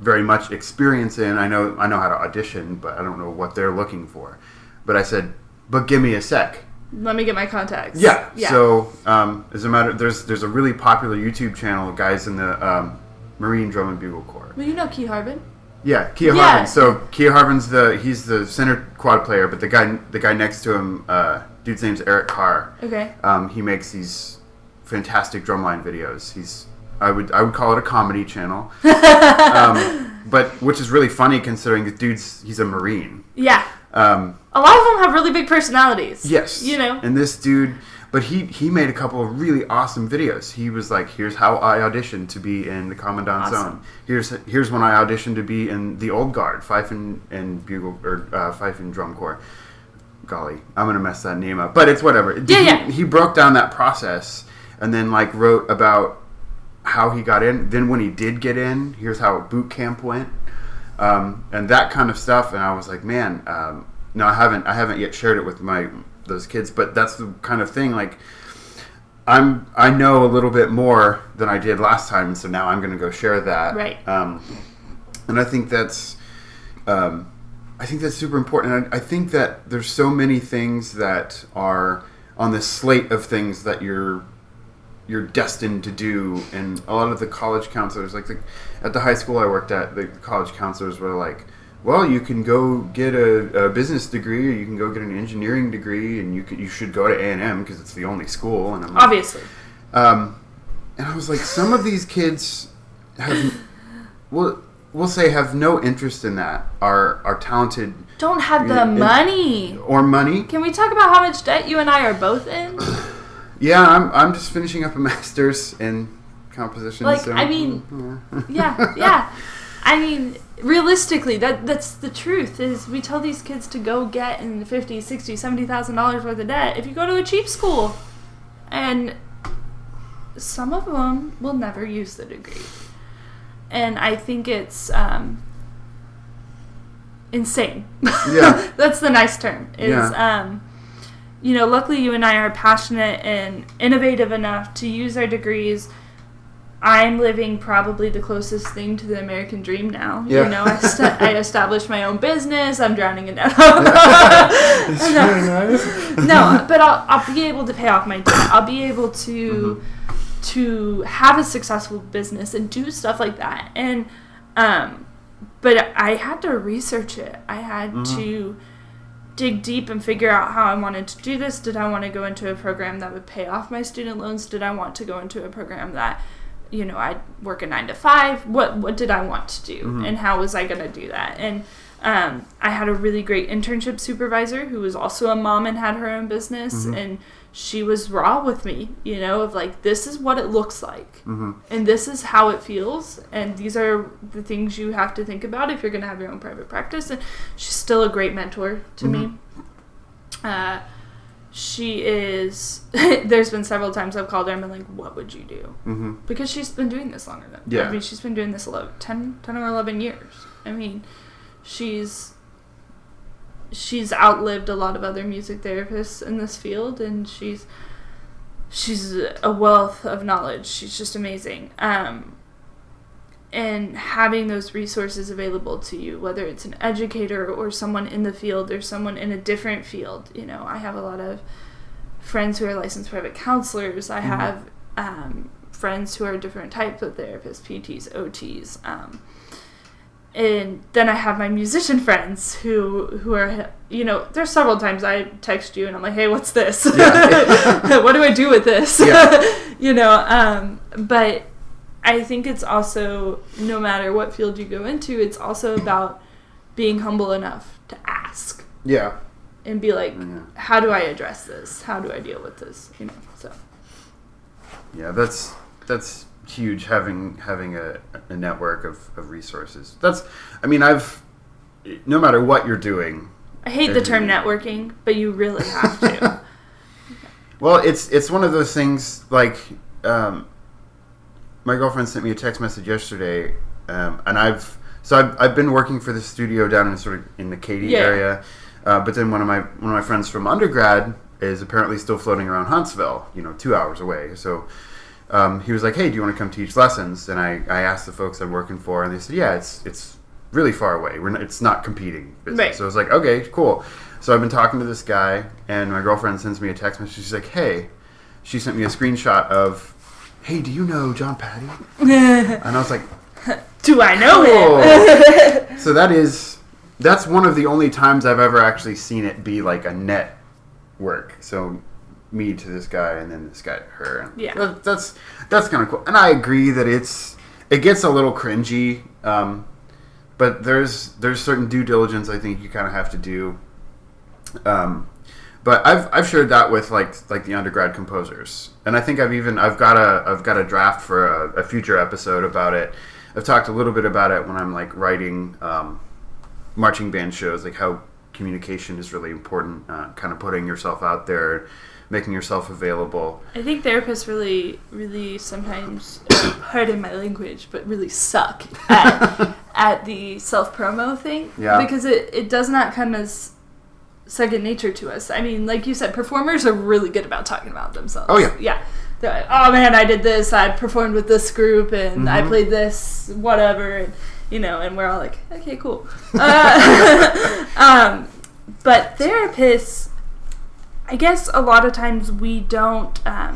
very much experience in. I know how to audition, but I don't know what they're looking for. But I said, but give me a sec. Let me get my contacts. Yeah. So, as a matter, there's a really popular YouTube channel, guys in the Marine Drum and Bugle Corps. Well, you know Key Harvin. Yeah, Kia Harvin. So Kia Harvin's he's the center quad player, but the guy next to him, dude's name's Eric Carr. Okay. He makes these fantastic drumline videos. I would call it a comedy channel, but which is really funny considering the he's a Marine. Yeah. A lot of them have really big personalities. Yes. And this dude. But he made a couple of really awesome videos. He was like, here's how I auditioned to be in the Commandant Zone. Here's when I auditioned to be in the Old Guard, Fife and Bugle, or Fife and Drum Corps. Golly, I'm going to mess that name up. But it's whatever. He broke down that process and then wrote about how he got in. Then when he did get in, here's how boot camp went. And that kind of stuff. And I was like, man, no, I haven't yet shared it with those kids, but that's the kind of thing, I know a little bit more than I did last time, so now I'm going to go share that. Right. And I think that's super important. And I think that there's so many things that are on this slate of things that you're destined to do, and a lot of the college counselors, at the high school I worked at, the college counselors were like, well, you can go get a business degree, or you can go get an engineering degree, and you should go to A&M because it's the only school. And I'm like, obviously. And I was like, some of these kids we'll say have no interest in that. Are talented. Don't have the money. Or money. Can we talk about how much debt you and I are both in? Yeah, I'm just finishing up a master's in composition. Yeah. I mean, realistically, that's the truth. Is we tell these kids to go get in $50,000, $60,000, $70,000 worth of debt if you go to a cheap school, and some of them will never use the degree. And I think it's insane. Yeah. That's the nice term. Luckily you and I are passionate and innovative enough to use our degrees. I'm living probably the closest thing to the American dream now. Yeah. I established my own business. I'm drowning in debt. It's really nice. No, but I'll be able to pay off my debt. I'll be able to have a successful business and do stuff like that. And but I had to research it. I had to dig deep and figure out how I wanted to do this. Did I want to go into a program that would pay off my student loans? Did I want to go into a program that, I'd work a 9 to 5? What did I want to do? And how was I going to do that? And I had a really great internship supervisor who was also a mom and had her own business. And she was raw with me, of like, this is what it looks like. And this is how it feels. And these are the things you have to think about if you're going to have your own private practice. And she's still a great mentor to me. She is, there's been several times I've called her and been like, what would you do? Because she's been doing this longer than, yeah. I mean, she's been doing this 10 or 11 years. I mean, she's outlived a lot of other music therapists in this field, and she's a wealth of knowledge. She's just amazing. And having those resources available to you, whether it's an educator or someone in the field or someone in a different field. I have a lot of friends who are licensed private counselors. I have friends who are different types of therapists, PTs, OTs. And then I have my musician friends who are, there's several times I text you and I'm like, hey, what's this? Yeah. What do I do with this? Yeah. But I think it's also, no matter what field you go into, it's also about being humble enough to ask. Yeah. And be like, how do I address this? How do I deal with this? So. Yeah, that's huge, having a network of resources. No matter what you're doing. I hate the term networking, but you really have to. Well, it's one of those things, like, my girlfriend sent me a text message yesterday, and I've been working for the studio down in the Katy area, but then one of my friends from undergrad is apparently still floating around Huntsville, 2 hours away. So he was like, hey, do you want to come teach lessons? And I asked the folks I'm working for, and they said, yeah, it's really far away. It's not competing business. Right. So I was like, okay, cool. So I've been talking to this guy, and my girlfriend sends me a text message. She's like, hey, she sent me a screenshot of, hey, do you know John Patty? And I was like, do I know him? So that's one of the only times I've ever actually seen it be like a network. So me to this guy, and then this guy to her. And yeah, that's kind of cool. And I agree that it gets a little cringy, but there's certain due diligence I think you kind of have to do. But I've shared that with like the undergrad composers, and I think I've got a draft for a future episode about it. I've talked a little bit about it when I'm like writing marching band shows, like how communication is really important, kind of putting yourself out there, making yourself available. I think therapists really, really sometimes, pardon my language, but really suck at the self-promo thing. Yeah. Because it does not come as second nature to us. I mean, like you said, performers are really good about talking about themselves. Oh, yeah. Yeah. They're like, oh, man, I did this. I performed with this group, and I played this, whatever. And, and we're all like, okay, cool. But therapists, I guess a lot of times we don't... I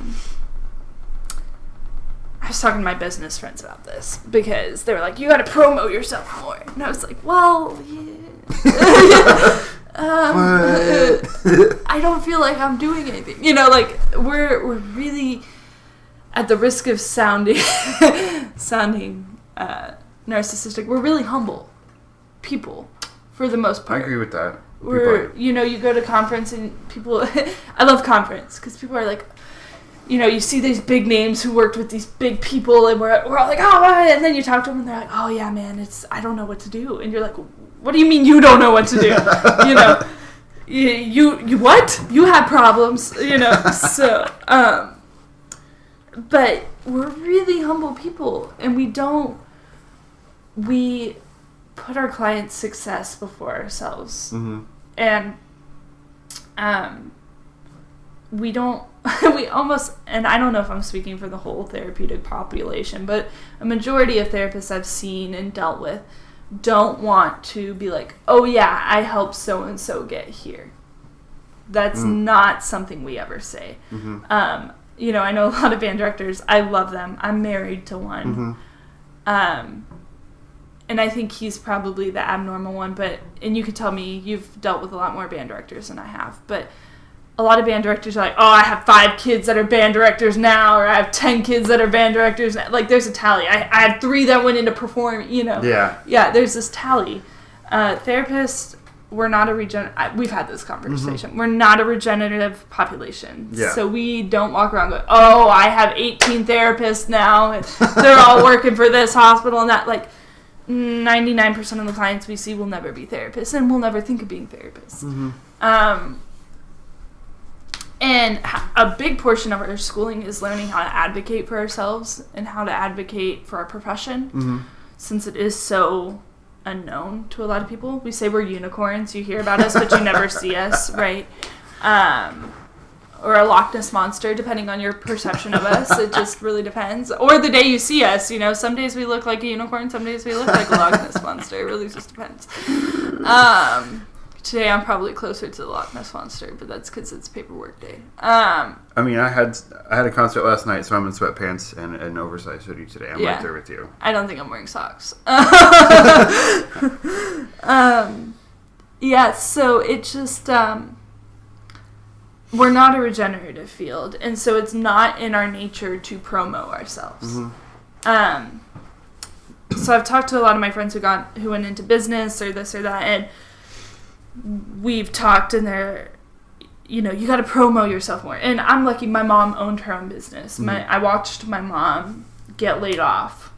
was talking to my business friends about this because they were like, you got to promote yourself more. And I was like, well, yeah. I don't feel like I'm doing anything. We're really at the risk of sounding narcissistic. We're really humble people for the most part. I agree with that. You go to conference and people, I love conference because people are like, you see these big names who worked with these big people, and we're all like, oh, and then you talk to them and they're like, oh yeah, man, I don't know what to do. And you're like, what do you mean you don't know what to do? You what? You have problems, so, but we're really humble people, and we put our clients' success before ourselves. Mm-hmm. And we almost, and I don't know if I'm speaking for the whole therapeutic population, but a majority of therapists I've seen and dealt with don't want to be like, oh yeah, I helped so-and-so get here. That's not something we ever say. Mm-hmm. I know a lot of band directors. I love them. I'm married to one. Mm-hmm. And I think he's probably the abnormal one, and you could tell me you've dealt with a lot more band directors than I have, but a lot of band directors are like, oh, I have 5 kids that are band directors now, or I have 10 kids that are band directors now. Like, there's a tally. I had 3 that went into perform, Yeah. Yeah, there's this tally. Therapists, we're not we've had this conversation. Mm-hmm. We're not a regenerative population. Yeah. So we don't walk around going, oh, I have 18 therapists now, and they're all working for this hospital and that. Like, 99% of the clients we see will never be therapists, and will never think of being therapists. Mm-hmm. And a big portion of our schooling is learning how to advocate for ourselves and how to advocate for our profession, Mm-hmm. since it is so unknown to a lot of people. We say we're unicorns. You hear about us, but you never see us, right? Or a Loch Ness Monster, depending on your perception of us. It just really depends. Or the day you see us, some days we look like a unicorn, some days we look like a Loch Ness Monster. It really just depends. Today I'm probably closer to the Loch Ness Monster, but that's because it's paperwork day. I had a concert last night, so I'm in sweatpants and an oversized hoodie today. I'm right there with you. I don't think I'm wearing socks. So it just... we're not a regenerative field, and so it's not in our nature to promo ourselves. Mm-hmm. So I've talked to a lot of my friends who went into business or this or that, and we've talked, and they're, you got to promo yourself more. And I'm lucky my mom owned her own business. Mm-hmm. I watched my mom get laid off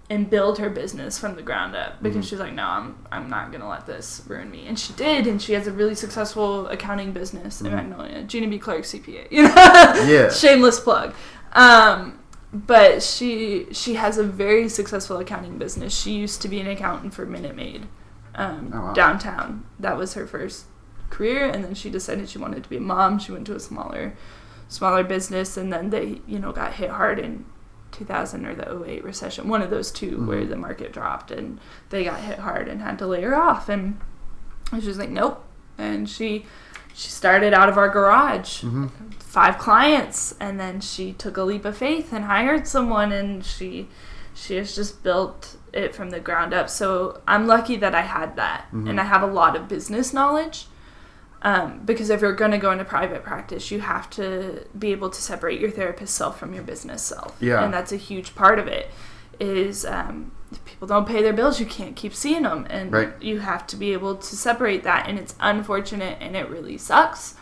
and build her business from the ground up, because she's like, no, I'm not going to let this ruin me. And she did, and she has a really successful accounting business in Magnolia. Gina B. Clark, CPA. Yeah. Shameless plug. But she has a very successful accounting business. She used to be an accountant for Minute Maid downtown. That was her first career, and then she decided she wanted to be a mom. She went to a smaller business, and then they, got hit hard in 2000 or the 08 recession, one of those two, where the market dropped, and they got hit hard and had to lay her off. And she was like, nope. And she started out of our garage, 5 clients, and then she took a leap of faith and hired someone, and she has just built it from the ground up. So I'm lucky that I had that, and I have a lot of business knowledge. Because if you're going to go into private practice, you have to be able to separate your therapist self from your business self. Yeah. And that's a huge part of it, is if people don't pay their bills, you can't keep seeing them. And you have to be able to separate that. And it's unfortunate, and it really sucks.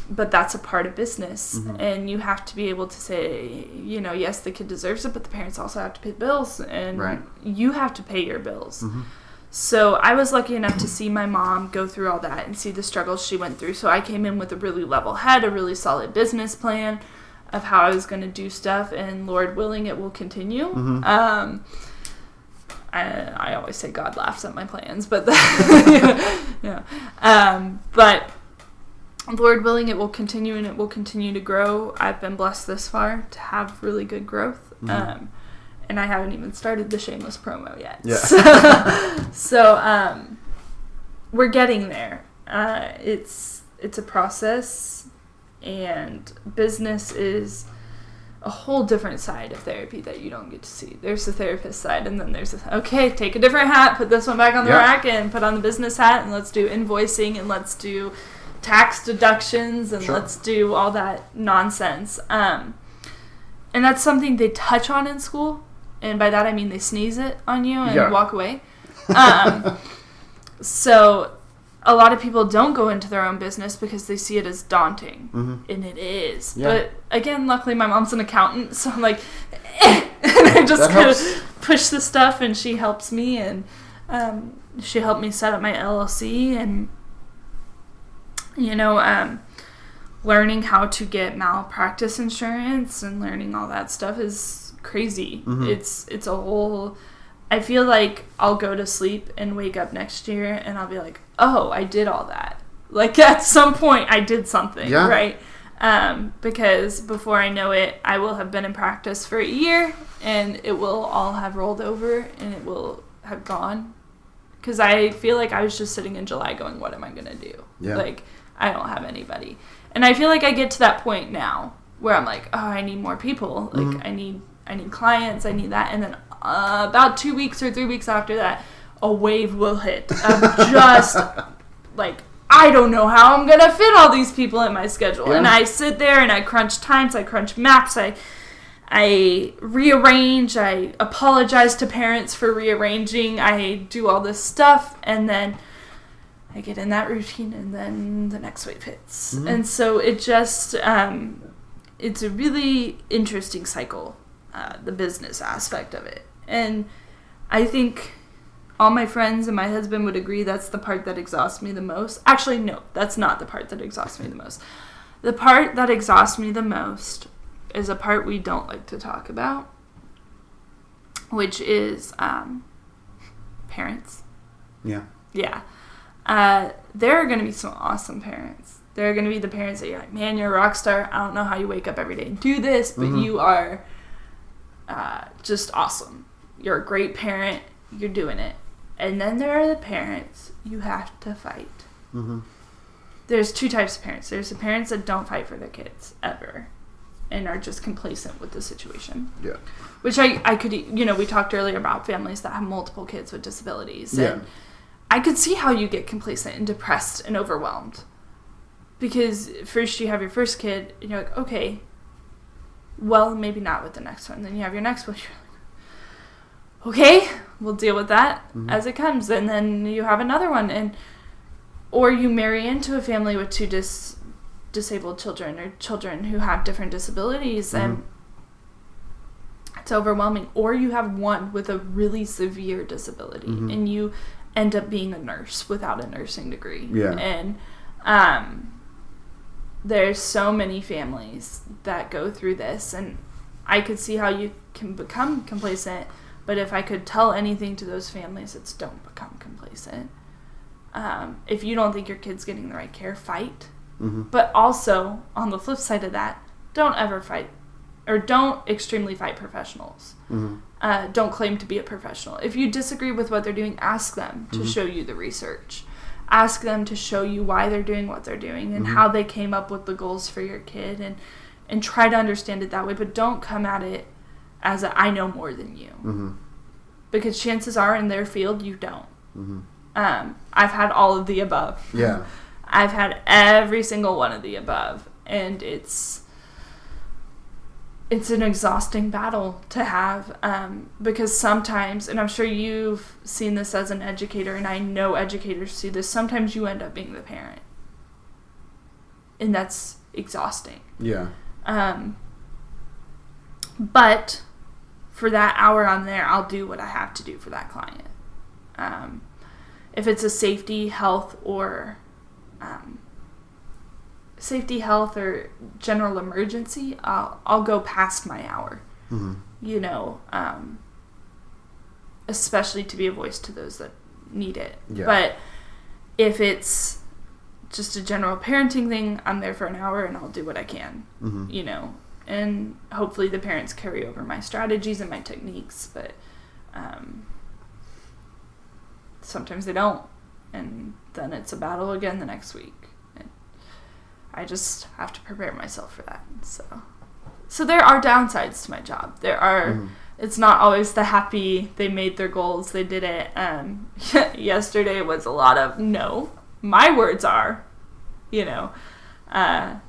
But that's a part of business. And you have to be able to say, yes, the kid deserves it, but the parents also have to pay bills. And you have to pay your bills. So I was lucky enough to see my mom go through all that and see the struggles she went through. So I came in with a really level head, a really solid business plan of how I was going to do stuff, and Lord willing, it will continue. I always say God laughs at my plans, but but Lord willing, it will continue, and it will continue to grow. I've been blessed this far to have really good growth. And I haven't even started the shameless promo yet. Yeah. So we're getting there. It's a process, and business is a whole different side of therapy that you don't get to see. There's the therapist side, and then there's take a different hat, put this one back on the rack, and put on the business hat, and let's do invoicing, and let's do tax deductions, and let's do all that nonsense. And that's something they touch on in school. And by that I mean they sneeze it on you and walk away. So a lot of people don't go into their own business because they see it as daunting. And it is. Yeah. But again, luckily my mom's an accountant, so I'm like, and I just kind of push the stuff, and she helps me, and she helped me set up my LLC, and learning how to get malpractice insurance and learning all that stuff is crazy. It's a whole... I feel like I'll go to sleep and wake up next year and I'll be like, oh, I did all that. Like, at some point, I did something, right? Because before I know it, I will have been in practice for a year, and it will all have rolled over, and it will have gone. Because I feel like I was just sitting in July going, what am I going to do? Like, I don't have anybody. And I feel like I get to that point now where I'm like, oh, I need more people. Like, I need clients, I need that. And then about 2 weeks or 3 weeks after that, a wave will hit of just, like, I don't know how I'm going to fit all these people in my schedule. And I sit there and I crunch times, I crunch maps, I rearrange, I apologize to parents for rearranging, I do all this stuff, and then I get in that routine, and then the next wave hits. And so it just, it's a really interesting cycle, the business aspect of it. And I think all my friends and my husband would agree that's the part that exhausts me the most. Actually, no, that's not the part that exhausts me the most. The part that exhausts me the most is a part we don't like to talk about, which is parents. Yeah. There are going to be some awesome parents. There are going to be the parents that you're like, man, you're a rock star. I don't know how you wake up every day and do this, but you are just awesome. You're a great parent. You're doing it. And then there are the parents you have to fight. There's two types of parents. There's the parents that don't fight for their kids ever and are just complacent with the situation. Which I could, we talked earlier about families that have multiple kids with disabilities. And I could see how you get complacent and depressed and overwhelmed. Because first you have your first kid and you're like, okay, well, maybe not with the next one. Then you have your next one. You're like, okay, we'll deal with that as it comes. And then you have another one. Or you marry into a family with two disabled children or children who have different disabilities, and it's overwhelming. Or you have one with a really severe disability, and you end up being a nurse without a nursing degree. And there's so many families that go through this, and I could see how you can become complacent. But if I could tell anything to those families, it's don't become complacent. If you don't think your kid's getting the right care, fight. But also, on the flip side of that, don't ever fight, or don't extremely fight professionals. Don't claim to be a professional. If you disagree with what they're doing, ask them to show you the research. Ask them to show you why they're doing what they're doing and how they came up with the goals for your kid, and try to understand it that way. But don't come at it as I know more than you. Because chances are in their field you don't. I've had all of the above. I've had every single one of the above, and it's an exhausting battle to have, because sometimes, and I'm sure you've seen this as an educator, and I know educators see this, sometimes you end up being the parent, and that's exhausting. But for that hour I'm there, I'll do what I have to do for that client. If it's a safety, health, or general emergency, I'll go past my hour. Especially to be a voice to those that need it. But if it's just a general parenting thing, I'm there for an hour and I'll do what I can. And hopefully the parents carry over my strategies and my techniques, but sometimes they don't, and then it's a battle again the next week. And I just have to prepare myself for that. So there are downsides to my job. There are. It's not always the happy, they made their goals, they did it. Yesterday was a lot of, no, my words are, I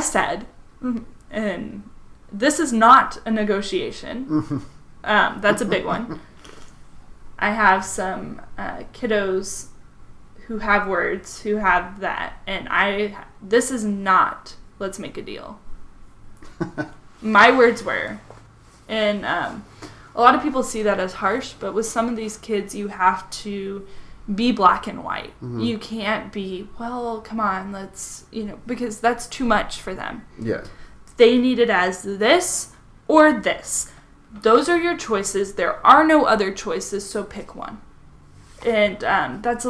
said, and this is not a negotiation. That's a big one. I have some kiddos who have words, who have that, and this is not, let's make a deal. My words were, and a lot of people see that as harsh, but with some of these kids, you have to be black and white. Mm-hmm. You can't be, well, come on, let's, because that's too much for them. Yeah. They need it as this or this. Those are your choices. There are no other choices, so pick one. And that's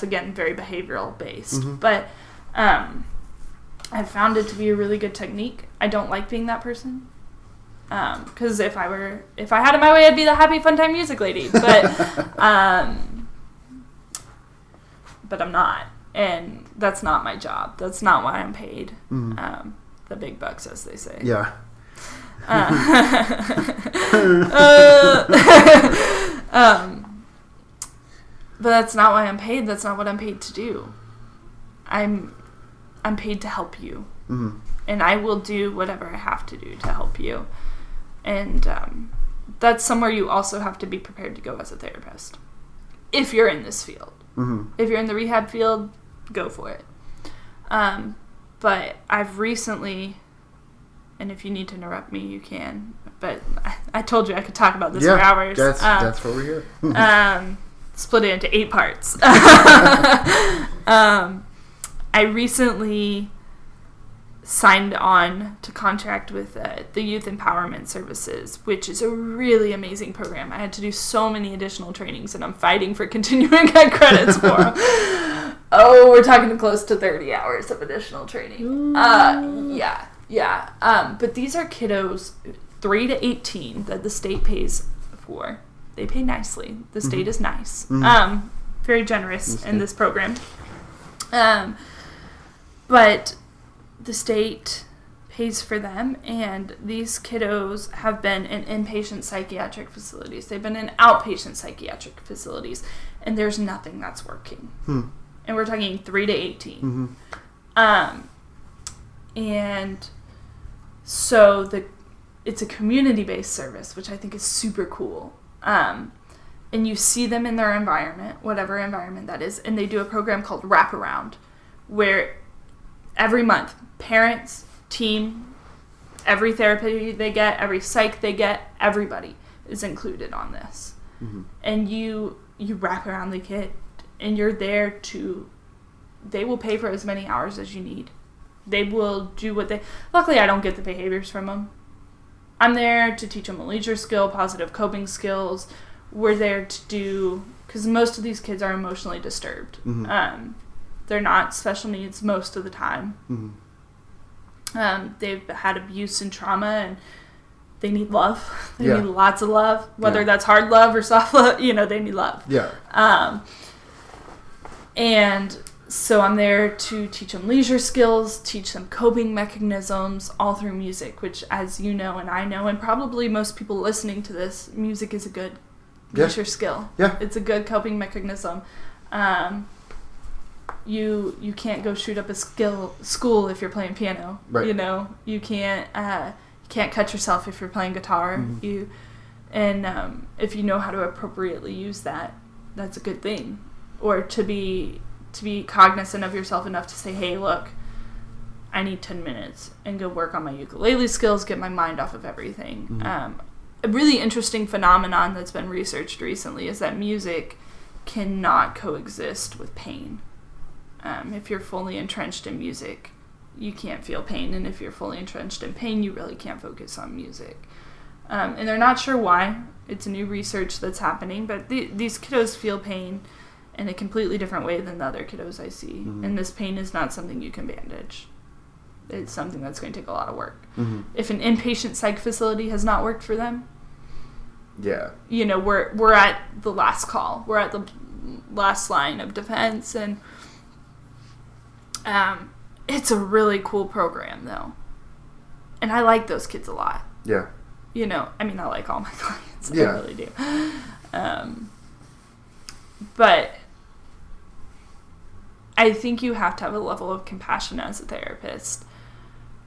again, very behavioral based. Mm-hmm. But I've found it to be a really good technique. I don't like being that person. Because if I had it my way, I'd be the happy fun time music lady. But I'm not, and that's not my job. That's not why I'm paid. Mm-hmm. The big bucks, as they say. Yeah. But that's not why I'm paid. That's not what I'm paid to do. I'm paid to help you, mm-hmm. and I will do whatever I have to do to help you. And that's somewhere you also have to be prepared to go as a therapist, if you're in this field. Mm-hmm. If you're in the rehab field, go for it. But I've recently, and if you need to interrupt me, you can. But I told you I could talk about this for hours. That's what we're here. Split it into 8 parts. I recently signed on to contract with the Youth Empowerment Services, which is a really amazing program. I had to do so many additional trainings, and I'm fighting for continuing credits for them. Oh, we're talking close to 30 hours of additional training. Yeah. But these are kiddos 3 to 18 that the state pays for. They pay nicely. The state mm-hmm. is nice. Mm-hmm. Very generous in this program. But the state pays for them, and these kiddos have been in inpatient psychiatric facilities. They've been in outpatient psychiatric facilities, and there's nothing that's working. And we're talking 3 to 18. Mm-hmm. And so it's a community-based service, which I think is super cool. And you see them in their environment, whatever environment that is, and they do a program called Wraparound, where every month, parents, team, every therapy they get, every psych they get, everybody is included on this. Mm-hmm. And you wrap around the kid, and you're there they will pay for as many hours as you need. They will do luckily I don't get the behaviors from them. I'm there to teach them a leisure skill, positive coping skills. We're there to do, because most of these kids are emotionally disturbed. Mm-hmm. They're not special needs most of the time. Mm-hmm. They've had abuse and trauma, and they need love. They Yeah. need lots of love, whether Yeah. that's hard love or soft love. They need love. Yeah. And so I'm there to teach them leisure skills, teach them coping mechanisms, all through music, which, as you know and I know, and probably most people listening to this, music is a good leisure skill. Yeah. It's a good coping mechanism. You can't go shoot up a school if you're playing piano. Right. You can't cut yourself if you're playing guitar. Mm-hmm. If you know how to appropriately use that, that's a good thing. Or to be cognizant of yourself enough to say, hey, look, I need 10 minutes and go work on my ukulele skills, get my mind off of everything. Mm-hmm. A really interesting phenomenon that's been researched recently is that music cannot coexist with pain. If you're fully entrenched in music, you can't feel pain, and if you're fully entrenched in pain, you really can't focus on music. And they're not sure why. It's new research that's happening, but these kiddos feel pain in a completely different way than the other kiddos I see. Mm-hmm. And this pain is not something you can bandage. It's something that's going to take a lot of work. Mm-hmm. If an inpatient psych facility has not worked for them, yeah, we're at the last call. We're at the last line of defense, and it's a really cool program, though. And I like those kids a lot. Yeah. I like all my clients. Yeah. I really do. But I think you have to have a level of compassion as a therapist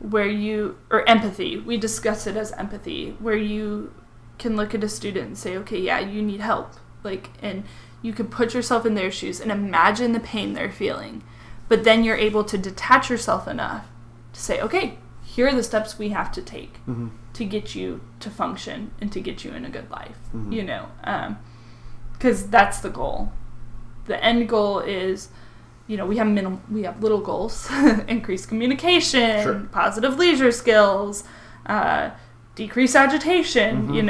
or empathy. We discuss it as empathy, where you can look at a student and say, okay, yeah, you need help. And you can put yourself in their shoes and imagine the pain they're feeling. But then you're able to detach yourself enough to say, okay, here are the steps we have to take mm-hmm. to get you to function and to get you in a good life, mm-hmm. because that's the goal. the end goal is, we have little goals, increase communication, Sure. positive leisure skills, decrease agitation,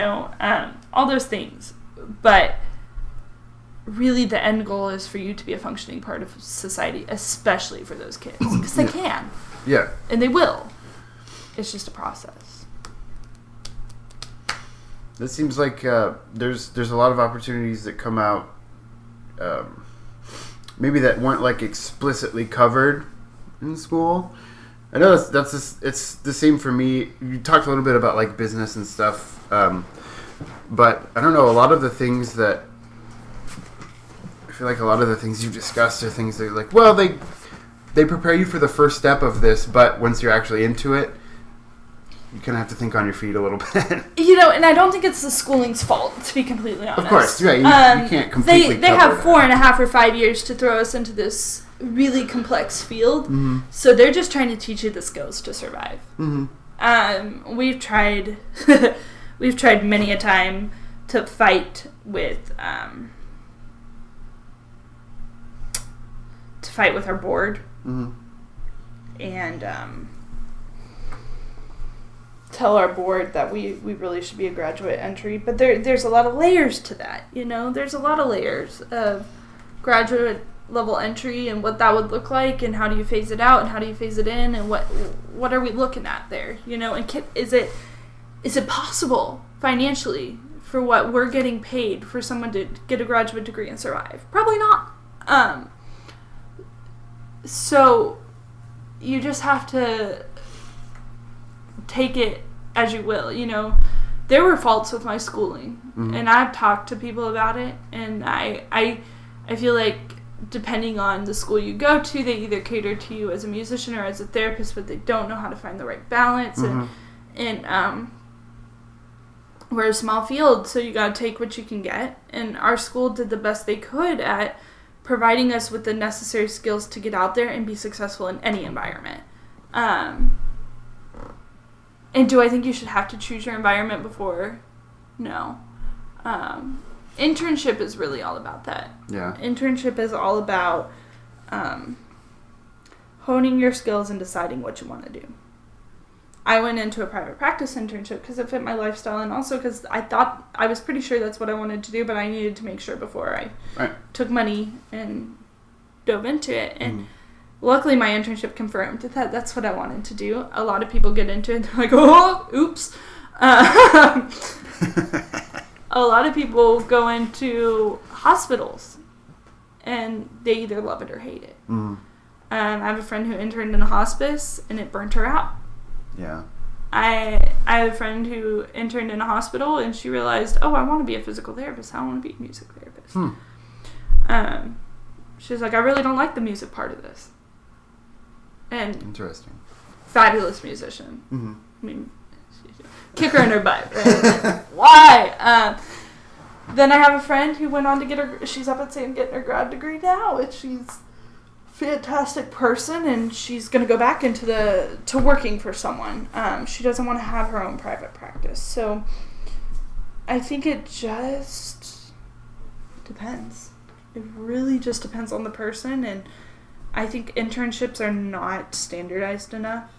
all those things. But really the end goal is for you to be a functioning part of society, especially for those kids, because they can. Yeah. And they will. It's just a process. It seems like there's a lot of opportunities that come out maybe that weren't like explicitly covered in school. I know it's the same for me. You talked a little bit about like business and stuff, but I don't know, a lot of the things that I feel like a lot of the things you've discussed are things that are like, well, they prepare you for the first step of this, but once you're actually into it, you kind of have to think on your feet a little bit. And I don't think it's the schooling's fault, to be completely honest. Of course, yeah, you can't completely They have 4.5 or 5 years to throw us into this really complex field, mm-hmm. so they're just trying to teach you the skills to survive. Mm-hmm. We've tried many a time to fight with our board, mm-hmm. and tell our board that we really should be a graduate entry, but there's a lot of layers to that. There's a lot of layers of graduate level entry and what that would look like, and how do you phase it out and how do you phase it in, and what are we looking at there, and is it possible financially for what we're getting paid for someone to get a graduate degree and survive? Probably not. So you just have to take it as you will. There were faults with my schooling, mm-hmm. and I've talked to people about it, and I feel like depending on the school you go to, they either cater to you as a musician or as a therapist, but they don't know how to find the right balance. Mm-hmm. And we're a small field, so you gotta take what you can get, and our school did the best they could at providing us with the necessary skills to get out there and be successful in any environment. And do I think you should have to choose your environment before? No. Internship is really all about that. Yeah. Internship is all about honing your skills and deciding what you want to do. I went into a private practice internship because it fit my lifestyle, and also because I was pretty sure that's what I wanted to do, but I needed to make sure before I took money and dove into it. And luckily my internship confirmed that that's what I wanted to do. A lot of people get into it and they're like, oh, oops. A lot of people go into hospitals and they either love it or hate it. I have a friend who interned in a hospice and it burnt her out. Yeah. I have a friend who interned in a hospital and she realized, oh, I want to be a physical therapist. I don't want to be a music therapist. She's like, I really don't like the music part of this. And interesting. Fabulous musician. Mm-hmm. I mean, kick her in her butt, right? Why? Then I have a friend who went on to she's up at Sam getting her grad degree now, and she's a fantastic person, and she's going to go back into to working for someone. She doesn't want to have her own private practice. So I think it just depends. It really just depends on the person, and I think internships are not standardized enough.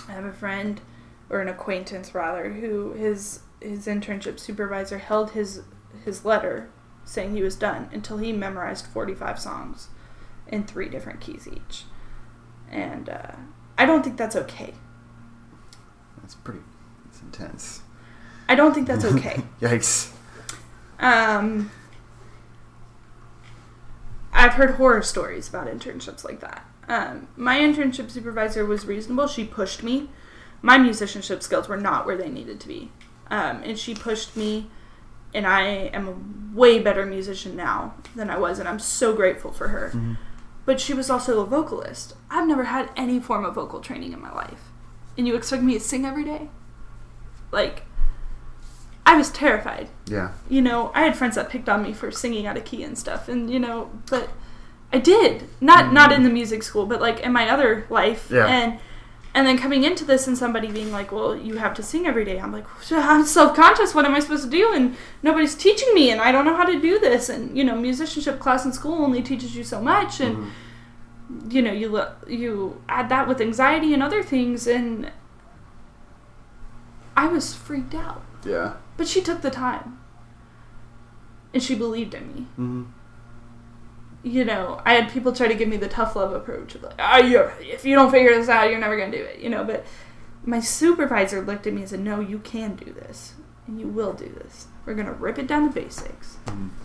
I have a friend, or an acquaintance rather, who his internship supervisor held his letter saying he was done until he memorized 45 songs in 3 different keys each. And I don't think that's okay. It's intense. I don't think that's okay. Yikes. I've heard horror stories about internships like that. My internship supervisor was reasonable. She pushed me. My musicianship skills were not where they needed to be. And she pushed me, and I am a way better musician now than I was, and I'm so grateful for her. Mm-hmm. But she was also a vocalist. I've never had any form of vocal training in my life. And you expect me to sing every day? Like, I was terrified. Yeah. I had friends that picked on me for singing out of key and stuff, and, but I did. Not in the music school, but, like, in my other life. Yeah. And And then coming into this and somebody being like, well, you have to sing every day. I'm like, I'm self-conscious. What am I supposed to do? And nobody's teaching me, and I don't know how to do this. And, musicianship class in school only teaches you so much. And, you add that with anxiety and other things. And I was freaked out. Yeah. But she took the time. And she believed in me. Mm-hmm. I had people try to give me the tough love approach of like, if you don't figure this out, you're never going to do it, but my supervisor looked at me and said, no, you can do this, and you will do this. We're going to rip it down to basics.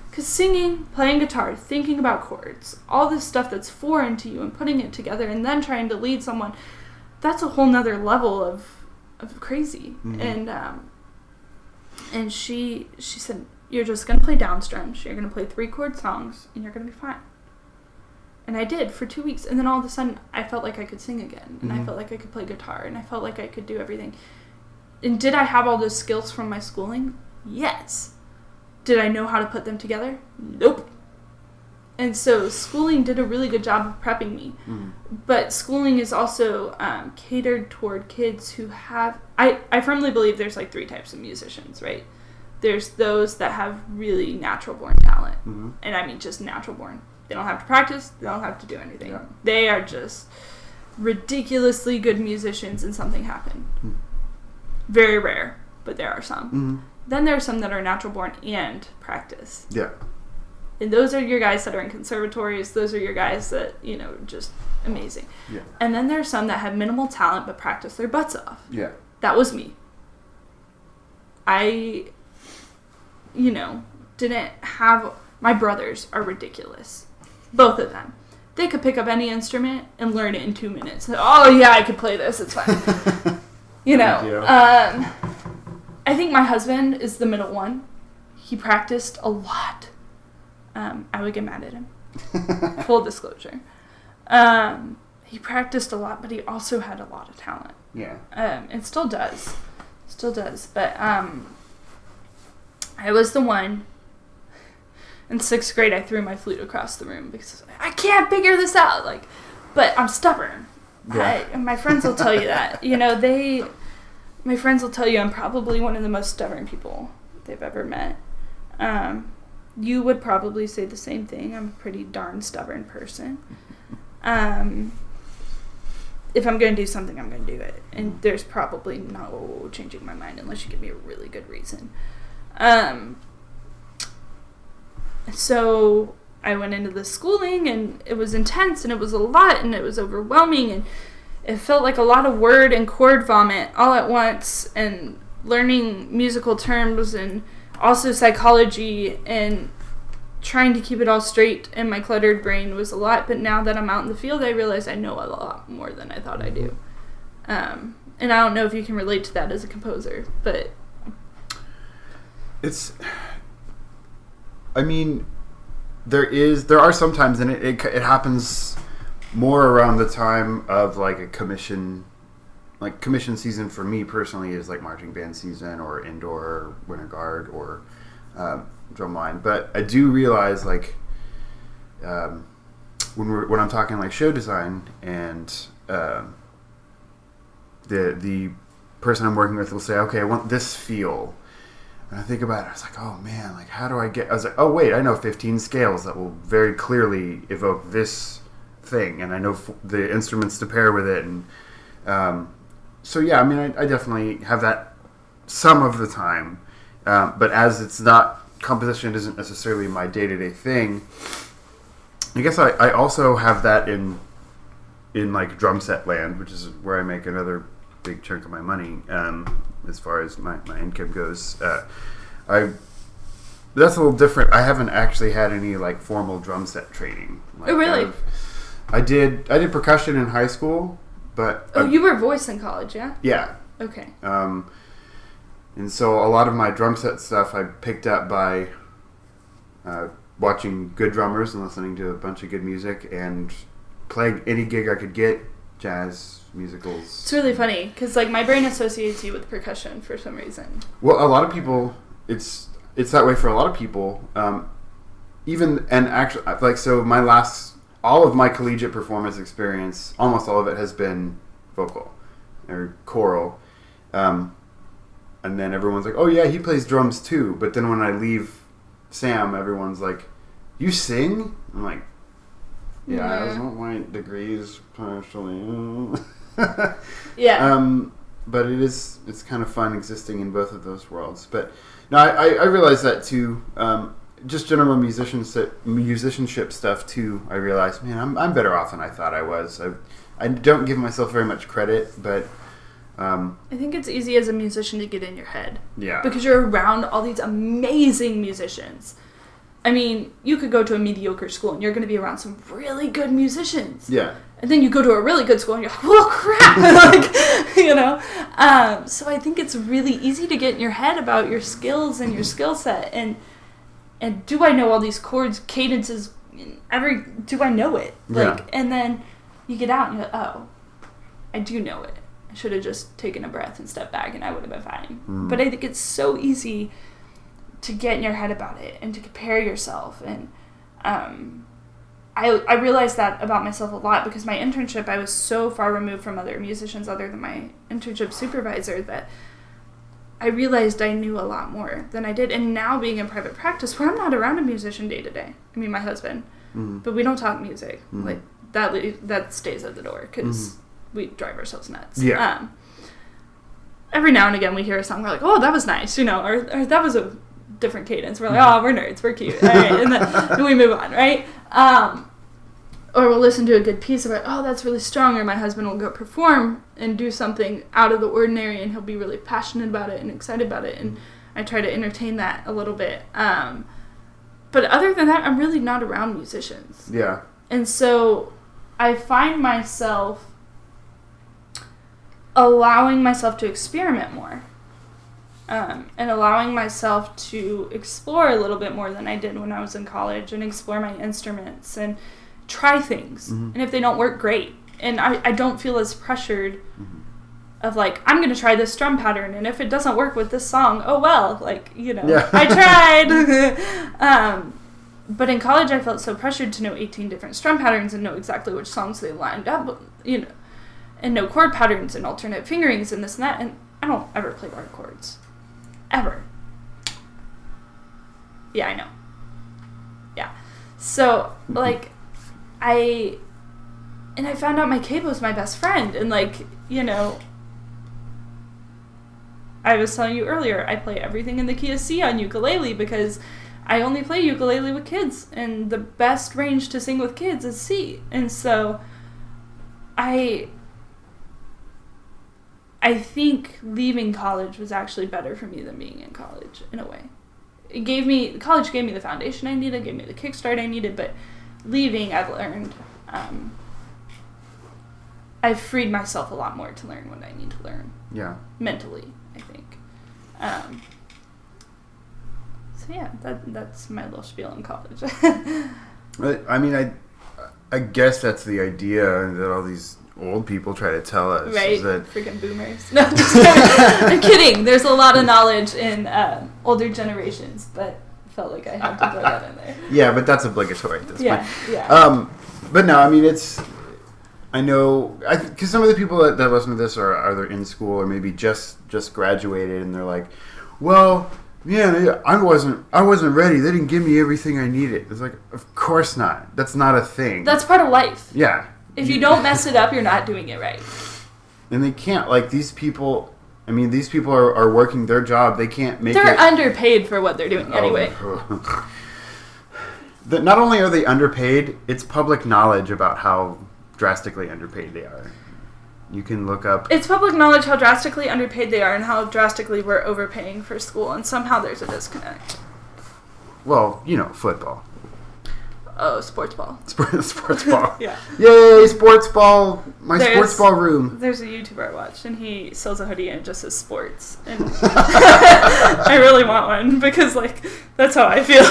Because singing, playing guitar, thinking about chords, all this stuff that's foreign to you and putting it together and then trying to lead someone, that's a whole nother level of crazy. And she said, you're just going to play downstrums. You're going to play 3-chord songs, and you're going to be fine. And I did for 2 weeks. And then all of a sudden, I felt like I could sing again. And I felt like I could play guitar. And I felt like I could do everything. And did I have all those skills from my schooling? Yes. Did I know how to put them together? Nope. And so schooling did a really good job of prepping me. But schooling is also catered toward kids who have... I firmly believe there's like 3 types of musicians, right? There's those that have really natural-born talent. And I mean just natural-born. They don't have to practice. They don't have to do anything. Yeah. They are just ridiculously good musicians and something happened. Very rare, but there are some. Then there are some that are natural-born and practice. Yeah. And those are your guys that are in conservatories. Those are your guys that, just amazing. Yeah. And then there are some that have minimal talent but practice their butts off. Yeah. That was me. I... didn't have... My brothers are ridiculous. Both of them. They could pick up any instrument and learn it in 2 minutes. Oh, yeah, I could play this. It's fine. I think my husband is the middle one. He practiced a lot. I would get mad at him. Full disclosure. He practiced a lot, but he also had a lot of talent. Yeah. And still does. But I was the one. In 6th grade, I threw my flute across the room because I can't figure this out. But I'm stubborn. Yeah. My friends will tell you that. My friends will tell you I'm probably one of the most stubborn people they've ever met. You would probably say the same thing. I'm a pretty darn stubborn person. If I'm going to do something, I'm going to do it. And there's probably no changing my mind unless you give me a really good reason. So I went into the schooling, and it was intense, and it was a lot, and it was overwhelming, and it felt like a lot of word and chord vomit all at once, and learning musical terms, and also psychology, and trying to keep it all straight in my cluttered brain was a lot. But now that I'm out in the field, I realize I know a lot more than I thought I do. And I don't know if you can relate to that as a composer, but... there are some times, and it happens more around the time of like a commission season for me personally is like marching band season or indoor or winter guard or drumline. But I do realize when I'm talking like show design and the person I'm working with will say, okay, I want this feel. And I think about it, I was like, oh man, how do I get... I was like, oh wait, I know 15 scales that will very clearly evoke this thing, and I know the instruments to pair with it, and so yeah, I definitely have that some of the time, but as it's not... composition isn't necessarily my day-to-day thing, I guess I also have that in like drum set land, which is where I make another big chunk of my money, as far as my income goes. That's a little different. I haven't actually had any like formal drum set training. Oh, really? I did percussion in high school, but you were voice in college, yeah? Yeah. Okay. And so a lot of my drum set stuff I picked up by watching good drummers and listening to a bunch of good music and playing any gig I could get, jazz, musicals. It's really funny because like my brain associates you with percussion for some reason. Well, a lot of people, it's that way for a lot of people. All of my collegiate performance experience, almost all of it has been vocal. or choral. And then everyone's like, oh yeah, he plays drums too. But then when I leave Sam, everyone's like, you sing? I'm like, yeah, I was on my degrees partially. Yeah. But it's kind of fun existing in both of those worlds. But no, I realized that too. Just general musicianship stuff too. I realized, man, I'm better off than I thought I was. I don't give myself very much credit, but I think it's easy as a musician to get in your head. Yeah. Because you're around all these amazing musicians. I mean, you could go to a mediocre school and you're going to be around some really good musicians. Yeah. And then you go to a really good school and you're like, well, crap! Like, you know? So I think it's really easy to get in your head about your skills and your skill set. And do I know all these chords, cadences, do I know it? Like, yeah. And then you get out and you're like, oh, I do know it. I should have just taken a breath and stepped back and I would have been fine. Mm. But I think it's so easy to get in your head about it and to compare yourself. And I realized that about myself a lot because my internship, I was so far removed from other musicians other than my internship supervisor that I realized I knew a lot more than I did. And now being in private practice where I'm not around a musician day to day, I mean my husband, but we don't talk music. Like that stays at the door because we drive ourselves nuts. Yeah. Every now and again we hear a song, we're like, oh, that was nice, you know, or that was a different cadence. We're like, oh, we're nerds, we're cute. All right, and then we move on, right? Or we'll listen to a good piece of it, oh, that's really strong, or my husband will go perform and do something out of the ordinary and he'll be really passionate about it and excited about it, and I try to entertain that a little bit. But other than that, I'm really not around musicians. Yeah. And so I find myself allowing myself to experiment more. And allowing myself to explore a little bit more than I did when I was in college and explore my instruments and try things. And if they don't work, great. And I don't feel as pressured of like, I'm going to try this drum pattern, and if it doesn't work with this song, oh well, like, you know, I tried. But in college I felt so pressured to know 18 different strum patterns and know exactly which songs they lined up, you know, and know chord patterns and alternate fingerings and this and that, and I don't ever play bar chords. Ever. Yeah, I know. Yeah. So, like, I found out my cabo's my best friend, and, like, you know, I was telling you earlier, I play everything in the key of C on ukulele because I only play ukulele with kids, and the best range to sing with kids is C. And so, I think leaving college was actually better for me than being in college, in a way. College gave me the foundation I needed, gave me the kickstart I needed, but leaving, I've learned, I've freed myself a lot more to learn what I need to learn. Yeah. Mentally, I think. So yeah, that's my little spiel in college. I mean, I guess that's the idea that all these old people try to tell us. Right, that freaking boomers. No, just kidding. I'm kidding. There's a lot of knowledge in older generations, but I felt like I had to throw that in there. Yeah, but that's obligatory at this point. Yeah. But no, I mean, I know, because some of the people that listen to this are either in school or maybe just graduated, and they're like, well, yeah, I wasn't ready. They didn't give me everything I needed. It's like, of course not. That's not a thing. That's part of life. Yeah. If you don't mess it up, you're not doing it right. And they can't. Like, these people are working their job. They can't make They're underpaid for what they're doing anyway. Not only are they underpaid, it's public knowledge about how drastically underpaid they are. You can look up... It's public knowledge how drastically underpaid they are and how drastically we're overpaying for school, and somehow there's a disconnect. Well, you know, football. Oh, sports ball. Sports ball. Yeah. Yay, sports ball. Sports ball room. There's a YouTuber I watched, and he sells a hoodie and it just says sports. And I really want one because, like, that's how I feel.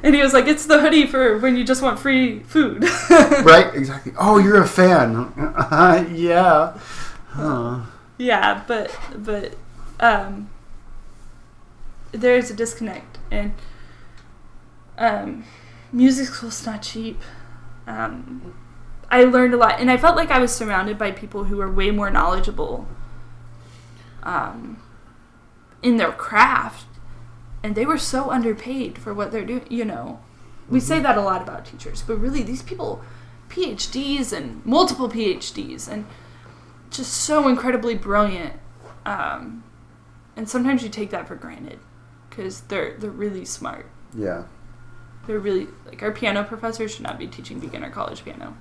And he was like, it's the hoodie for when you just want free food. Right, exactly. Oh, you're a fan. Yeah. Huh. Yeah, but there's a disconnect. And music school's not cheap. I learned a lot, and I felt like I was surrounded by people who were way more knowledgeable in their craft, and they were so underpaid for what they're doing, you know. We say that a lot about teachers, but really these people, PhDs and multiple PhDs, and just so incredibly brilliant, and sometimes you take that for granted, because they're really smart. Yeah. They're really, like, our piano professors should not be teaching beginner college piano.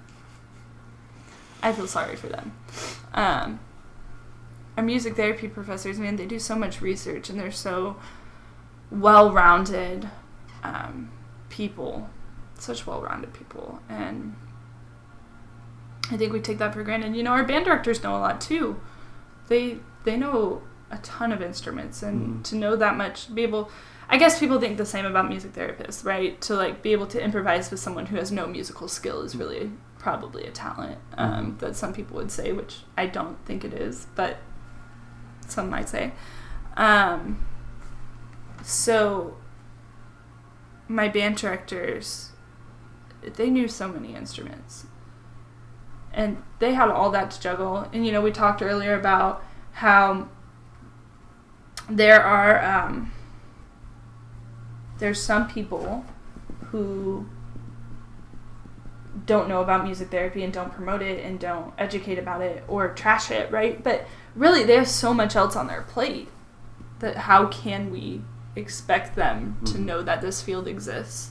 I feel sorry for them. Our music therapy professors, man, they do so much research, and they're so well-rounded people. Such well-rounded people. And I think we take that for granted. You know, our band directors know a lot, too. They know a ton of instruments, and to know that much, be able... I guess people think the same about music therapists, right? To, like, be able to improvise with someone who has no musical skill is really probably a talent that some people would say, which I don't think it is, but some might say. So my band directors, they knew so many instruments, and they had all that to juggle. And, you know, we talked earlier about how there are... there's some people who don't know about music therapy and don't promote it and don't educate about it or trash it, right? But really, they have so much else on their plate that how can we expect them to know that this field exists?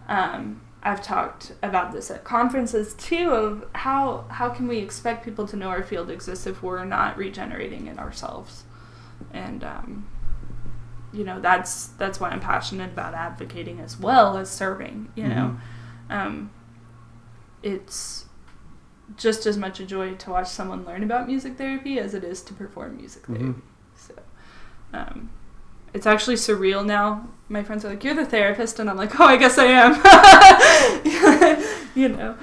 I've talked about this at conferences, too, of how can we expect people to know our field exists if we're not regenerating it ourselves? And... you know, that's why I'm passionate about advocating as well as serving, you know. It's just as much a joy to watch someone learn about music therapy as it is to perform music therapy. So, it's actually surreal now. My friends are like, "You're the therapist," and I'm like, "Oh, I guess I am." You know.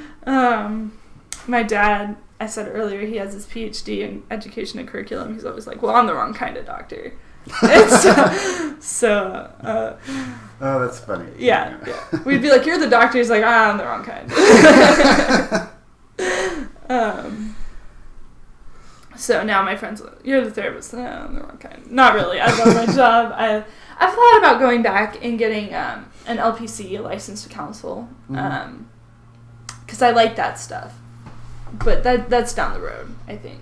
My dad, I said earlier, he has his PhD in education and curriculum. He's always like, "Well, I'm the wrong kind of doctor." Oh, that's funny. Yeah. We'd be like, "You're the doctor." He's like, "I'm the wrong kind." So now my friends are like, "You're the therapist." No, I'm the wrong kind. Not really. I love my job. I've thought about going back and getting an LPC, a license to counsel, because I like that stuff. But that's down the road, I think.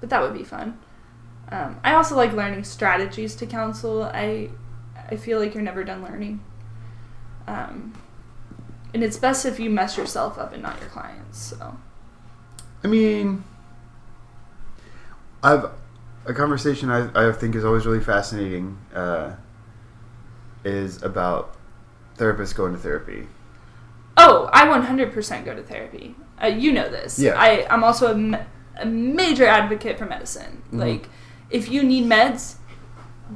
But that would be fun. I also like learning strategies to counsel. I feel like you're never done learning. And it's best if you mess yourself up and not your clients. So, I mean, a conversation I think is always really fascinating is about therapists going to therapy. Oh, I 100% go to therapy. You know this. Yeah. I'm also a major advocate for medicine. Like, if you need meds,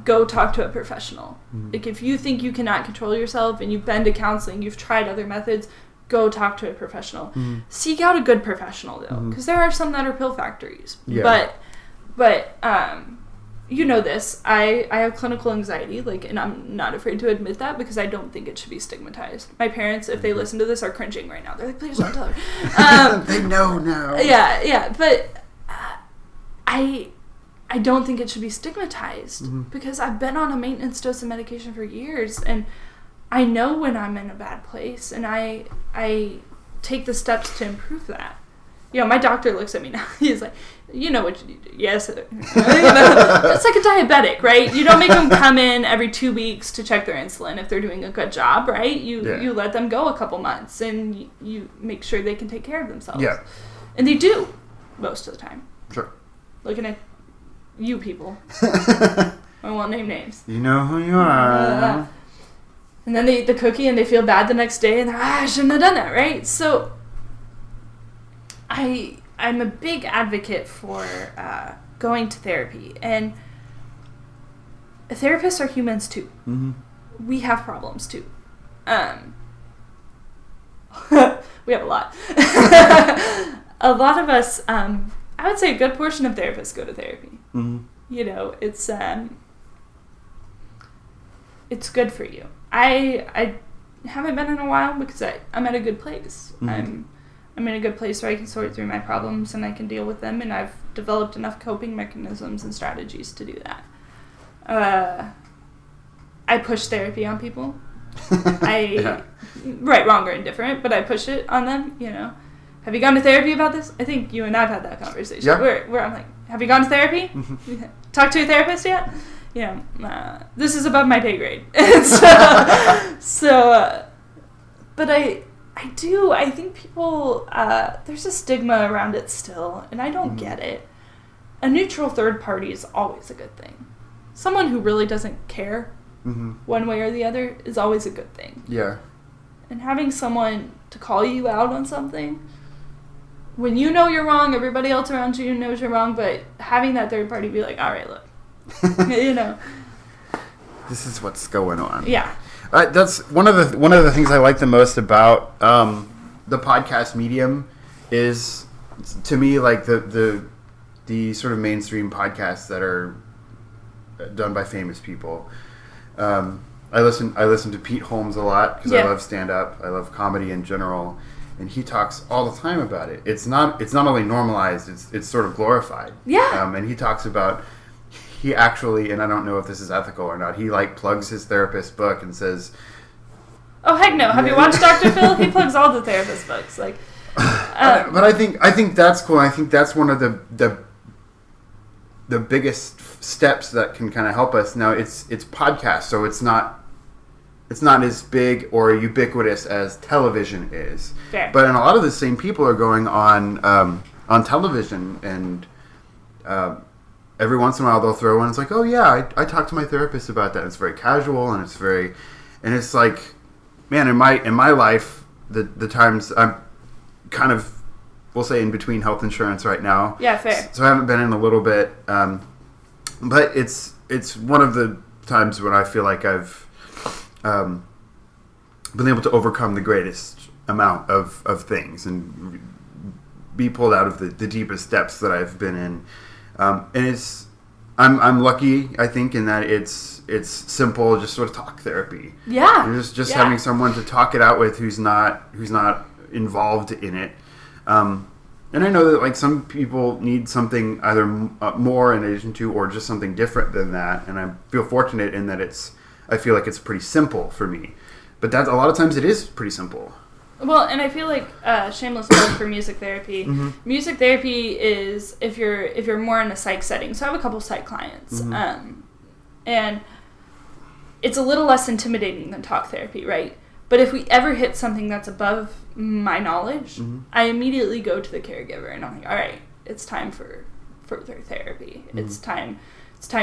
go talk to a professional. Like, if you think you cannot control yourself and you've been to counseling, you've tried other methods, go talk to a professional. Seek out a good professional, though, because there are some that are pill factories. Yeah. But you know this. I have clinical anxiety, like, and I'm not afraid to admit that because I don't think it should be stigmatized. My parents, if they listen to this, are cringing right now. They're like, "Please don't tell her." They know now. Yeah, but I don't think it should be stigmatized because I've been on a maintenance dose of medication for years, and I know when I'm in a bad place, and I take the steps to improve that. You know, my doctor looks at me now. He's like, "You know what you need to do." Yes. It's like a diabetic, right? You don't make them come in every 2 weeks to check their insulin if they're doing a good job, right? You let them go a couple months, and you make sure they can take care of themselves. Yeah. And they do, most of the time. Sure. Looking at you people. I won't name names. You know who you are. And then they eat the cookie and they feel bad the next day and they're, I shouldn't have done that, right? So I'm a big advocate for going to therapy. And therapists are humans too. We have problems too. We have a lot. A lot of us, I would say a good portion of therapists go to therapy. You know, it's good for you. I haven't been in a while because I'm at a good place. I'm in a good place where I can sort through my problems and I can deal with them, and I've developed enough coping mechanisms and strategies to do that. I push therapy on people. Right, wrong, or indifferent, but I push it on them, you know. Have you gone to therapy about this? I think you and I've had that conversation. Yeah. Where I'm like, have you gone to therapy? Talked to a therapist yet? You know, this is above my pay grade. But I think people, there's a stigma around it still, and I don't get it. A neutral third party is always a good thing. Someone who really doesn't care one way or the other is always a good thing. Yeah. And having someone to call you out on something, when you know you're wrong, everybody else around you knows you're wrong, but having that third party be like, all right, look, you know. This is what's going on. Yeah. That's one of the things I like the most about the podcast medium is, to me, like the sort of mainstream podcasts that are done by famous people. I listen to Pete Holmes a lot because I love stand-up. I love comedy in general, and he talks all the time about it. It's not only normalized; it's sort of glorified. Yeah. And he talks about, he actually, and I don't know if this is ethical or not, he like plugs his therapist book and says, "Oh heck no! Have you watched Dr. Phil? He plugs all the therapist books." Like, but I think that's cool. I think that's one of the biggest steps that can kind of help us. Now it's podcast, so it's not as big or ubiquitous as television is. Fair. But and a lot of the same people are going on television, and every once in a while they'll throw in, it's like, oh yeah, I talked to my therapist about that. It's very casual, and it's like, man, in my life, the times I'm kind of, we'll say, in between health insurance right now. Yeah, fair. So I haven't been in a little bit, but it's one of the times when I feel like I've been able to overcome the greatest amount of things and be pulled out of the deepest depths that I've been in. And I'm lucky, I think, in that it's simple, just sort of talk therapy. Yeah. And just having someone to talk it out with who's not involved in it. And I know that like some people need something either more in addition to, or just something different than that. And I feel fortunate in that I feel like it's pretty simple for me. But that a lot of times it is pretty simple. Well, and I feel like shameless plug for music therapy. Mm-hmm. Music therapy is if you're more in a psych setting. So I have a couple psych clients, and it's a little less intimidating than talk therapy, right? But if we ever hit something that's above my knowledge, I immediately go to the caregiver and I'm like, all right, it's time for further therapy. It's time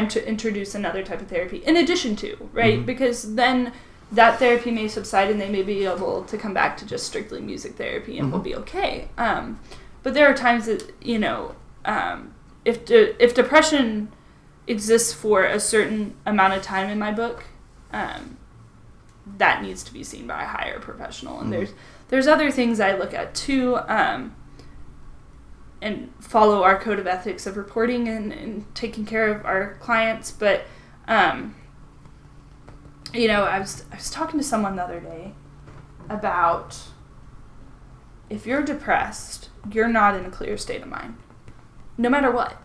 to introduce another type of therapy in addition to, right? Because then that therapy may subside and they may be able to come back to just strictly music therapy and we'll be okay. But there are times that, you know, if depression exists for a certain amount of time in my book, that needs to be seen by a higher professional. And there's other things I look at too, and follow our code of ethics of reporting and taking care of our clients. But, you know, I was talking to someone the other day about if you're depressed, you're not in a clear state of mind. No matter what.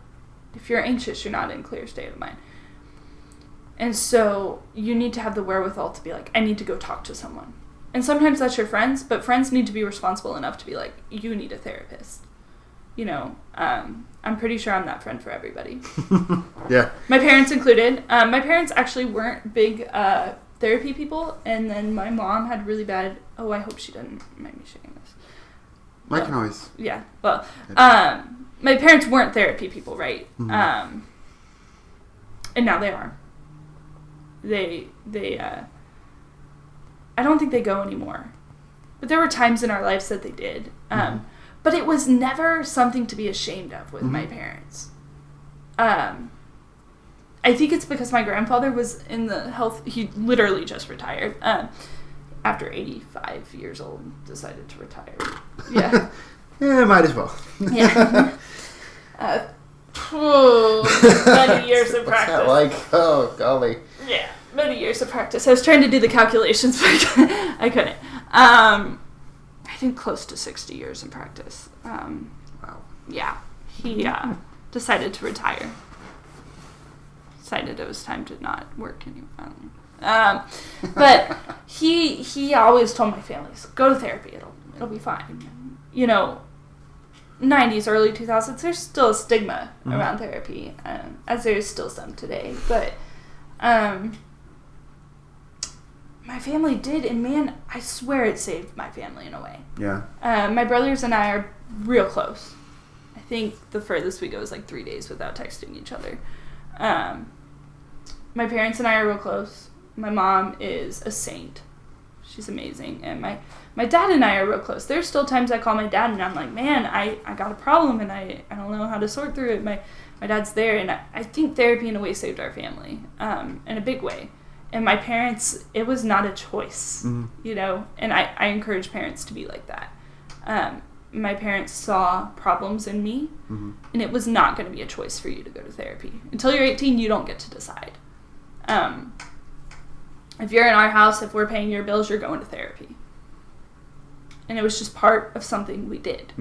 If you're anxious, you're not in a clear state of mind. And so you need to have the wherewithal to be like, I need to go talk to someone. And sometimes that's your friends, but friends need to be responsible enough to be like, you need a therapist. You know, I'm pretty sure I'm that friend for everybody. Yeah. My parents included. My parents actually weren't big therapy people, and then my mom had really bad... Oh, I hope she didn't mind me sharing this. I can always... Yeah, well, my parents weren't therapy people, right? And now they are. They I don't think they go anymore. But there were times in our lives that they did. But it was never something to be ashamed of with my parents. I think it's because my grandfather was in the health... He literally just retired. After 85 years old, decided to retire. Yeah. Yeah, might as well. Yeah. Many years of practice. What's that like? Oh, golly. Yeah, many years of practice. I was trying to do the calculations, but I couldn't. I think close to 60 years in practice. Wow. Yeah. He decided to retire. Decided it was time to not work anymore. I don't know. But he always told my family, go to therapy. It'll be fine. 90s, early 2000s, there's still a stigma around therapy, as there is still some today. But my family did, and man, I swear it saved my family in a way. Yeah. My brothers and I are real close. I think the furthest we go is like 3 days without texting each other. My parents and I are real close. My mom is a saint. She's amazing. And my dad and I are real close. There's still times I call my dad and I'm like, man, I got a problem and I don't know how to sort through it. My dad's there, and I think therapy in a way saved our family, in a big way. And my parents, it was not a choice, and I encourage parents to be like that. My parents saw problems in me, and it was not going to be a choice for you to go to therapy. Until you're 18, you don't get to decide. If you're in our house, if we're paying your bills, you're going to therapy. And it was just part of something we did.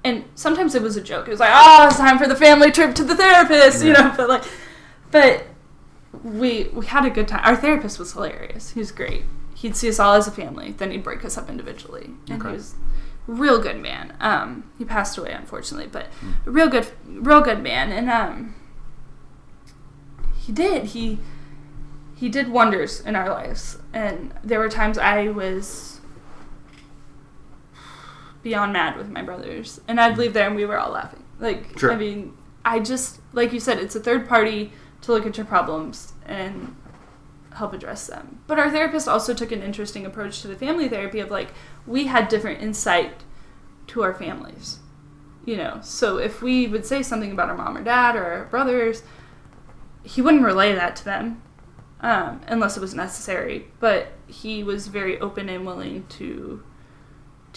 And sometimes it was a joke. It was like, it's time for the family trip to the therapist, but we had a good time. Our therapist was hilarious. He was great. He'd see us all as a family, then he'd break us up individually. And he was a real good man. He passed away, unfortunately, but a real good man. And he did wonders in our lives. And there were times I was beyond mad with my brothers, and I'd leave there and we were all laughing. Sure. I mean, I just, like you said, it's a third party to look at your problems and help address them. But our therapist also took an interesting approach to the family therapy of we had different insight to our families, so if we would say something about our mom or dad or our brothers, he wouldn't relay that to them unless it was necessary, but he was very open and willing to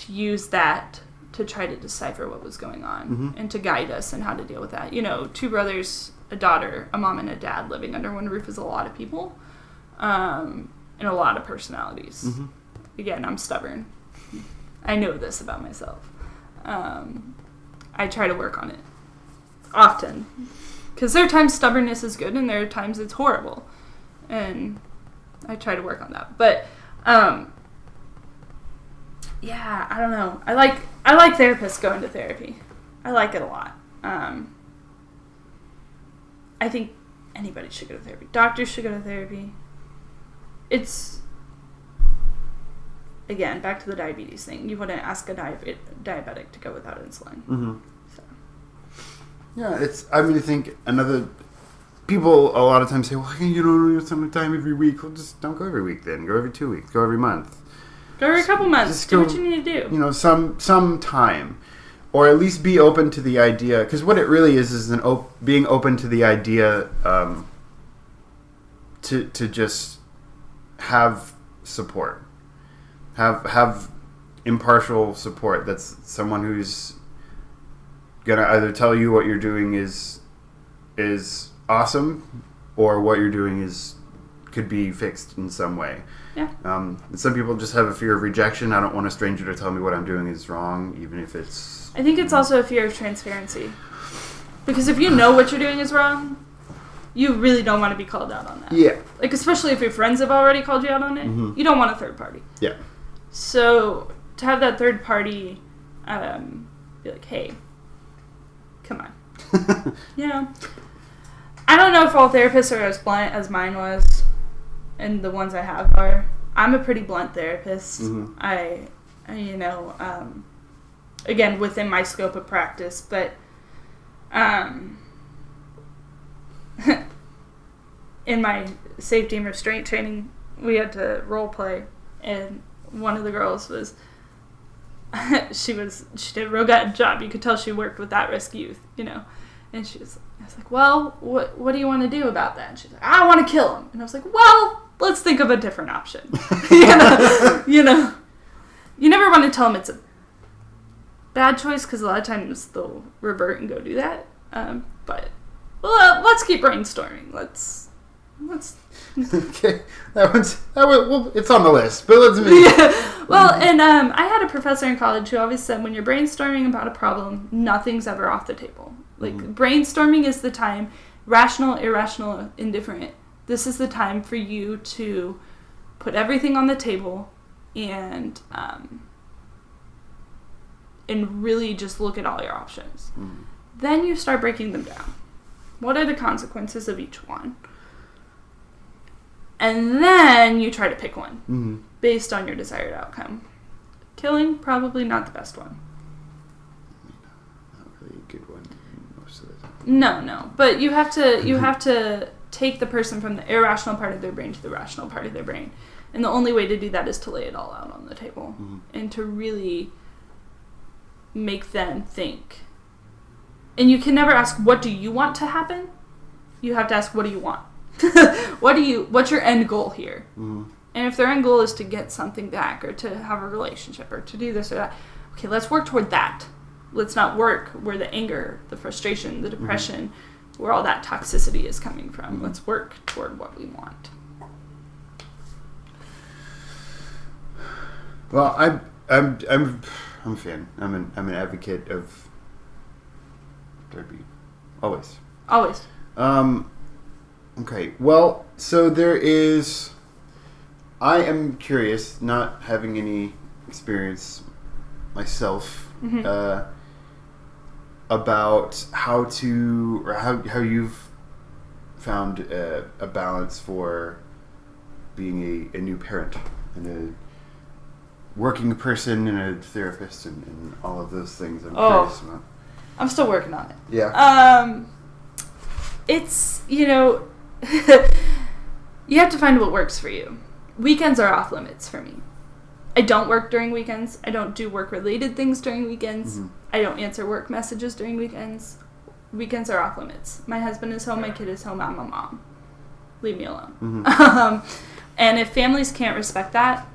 use that to try to decipher what was going on and to guide us in how to deal with that. 2 brothers, a daughter, a mom, and a dad living under one roof is a lot of people, and a lot of personalities. Again, I'm stubborn. I know this about myself. I try to work on it often, because there are times stubbornness is good and there are times it's horrible, and I try to work on that. But yeah, I don't know. I like therapists going to therapy. I like it a lot. I think anybody should go to therapy. Doctors should go to therapy. It's, again, back to the diabetes thing. You wouldn't ask a diabetic to go without insulin. So. Yeah, I think people a lot of times say, well, you don't have some time every week. Well, just don't go every week then. Go every 2 weeks. Go every month. Go every couple months. Do what you need to do. Some time. Or at least be open to the idea. Because what it really is being open to the idea to just have support. Have impartial support. That's someone who's going to either tell you what you're doing is awesome, or what you're doing could be fixed in some way. Yeah. And some people just have a fear of rejection. I don't want a stranger to tell me what I'm doing is wrong, even if it's... I think it's also a fear of transparency. Because if you know what you're doing is wrong, you really don't want to be called out on that. Yeah. Especially if your friends have already called you out on it, you don't want a third party. Yeah. So to have that third party be like, hey, come on. I don't know if all therapists are as blunt as mine was, and the ones I have are. I'm a pretty blunt therapist. I again, within my scope of practice, but in my safety and restraint training, we had to role play, and one of the girls was she did a real good job. You could tell she worked with at-risk youth, and I was like, well, what do you want to do about that? And she's like, I want to kill him. And I was like, well, let's think of a different option. You never want to tell them it's a bad choice, because a lot of times they'll revert and go do that. But let's keep brainstorming. Let's Okay, well, it's on the list, but let's move. Yeah. Well, and I had a professor in college who always said when you're brainstorming about a problem, nothing's ever off the table. Like, brainstorming is the time, rational, irrational, indifferent. This is the time for you to put everything on the table and really just look at all your options. Then you start breaking them down. What are the consequences of each one? And then you try to pick one based on your desired outcome. Killing, probably not the best one. Not really a good one most of the time. No. But you have to take the person from the irrational part of their brain to the rational part of their brain. And the only way to do that is to lay it all out on the table and to really make them think. And you can never ask, what do you want to happen? You have to ask, what do you want? What's your end goal here? And if their end goal is to get something back or to have a relationship or to do this or that, okay, let's work toward that. Let's not work where the anger, the frustration, the depression, where all that toxicity is coming from. Let's work toward what we want. Well, I'm a fan. I'm an advocate of therapy. Always. Okay. Well, so I am curious, not having any experience myself, about how you've found a balance for being a new parent and a working person and a therapist and all of those things. I'm curious about. I'm still working on it. Yeah. It's, you have to find what works for you. Weekends are off limits for me. I don't work during weekends. I don't do work-related things during weekends. I don't answer work messages during weekends. Weekends are off limits. My husband is home. My kid is home. I'm a mom. Leave me alone. And if families can't respect that,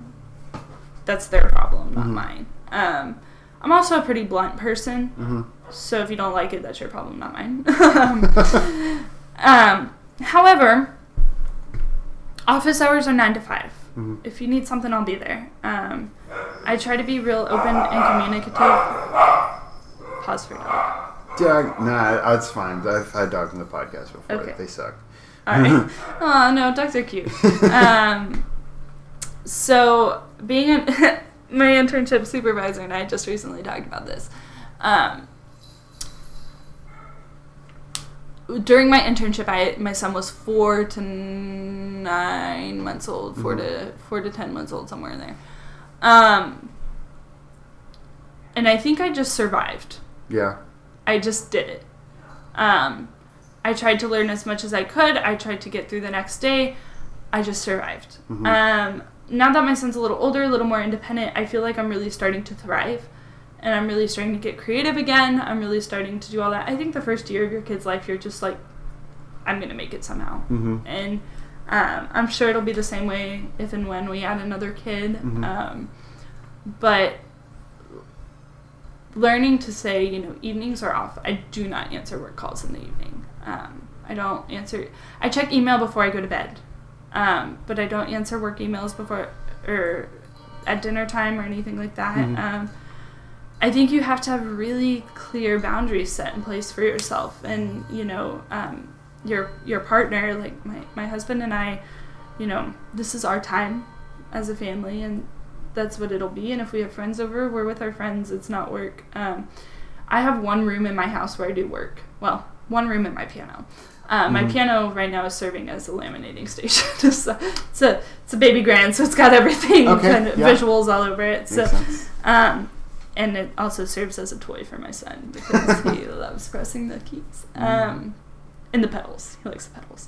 that's their problem, not mine. I'm also a pretty blunt person. So if you don't like it, that's your problem, not mine. However, office hours are 9 to 5. If you need something, I'll be there. I try to be real open and communicative. Pause for dog. Nah, it's fine. I've had dogs on the podcast before. Okay. They suck. Alright. Oh, no, dogs are cute. So, being my internship supervisor and I just recently talked about this. During my internship, my son was 4 to 9 months old, 4 to 10 months old, somewhere in there. And I think I just survived. Yeah. I just did it. I tried to learn as much as I could. I tried to get through the next day. I just survived. Now that my son's a little older, a little more independent, I feel like I'm really starting to thrive. And I'm really starting to get creative again. I'm really starting to do all that. I think the first year of your kid's life, you're just like, I'm going to make it somehow. And I'm sure it'll be the same way if and when we add another kid. But learning to say, evenings are off. I do not answer work calls in the evening. I don't answer. I check email before I go to bed. But I don't answer work emails before or at dinner time or anything like that. I think you have to have really clear boundaries set in place for yourself. And, your partner, like my husband and I, this is our time as a family, and that's what it'll be. And if we have friends over, we're with our friends. It's not work. I have one room in my house where I do work. Well, one room in my piano. My piano right now is serving as a laminating station. It's a baby grand, so it's got everything, visuals all over it. Makes sense. And it also serves as a toy for my son because he loves pressing the keys and the pedals. He likes the pedals.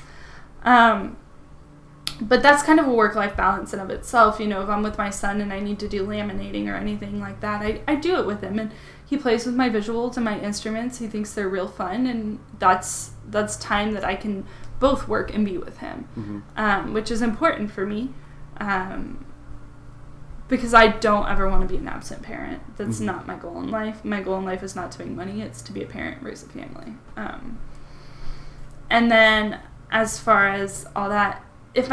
But that's kind of a work-life balance in of itself. If I'm with my son and I need to do laminating or anything like that, I do it with him. And he plays with my visuals and my instruments. He thinks they're real fun, and that's time that I can both work and be with him, which is important for me. Because I don't ever want to be an absent parent. That's not my goal in life. My goal in life is not to make money. It's to be a parent, raise a family. And then as far as all that, if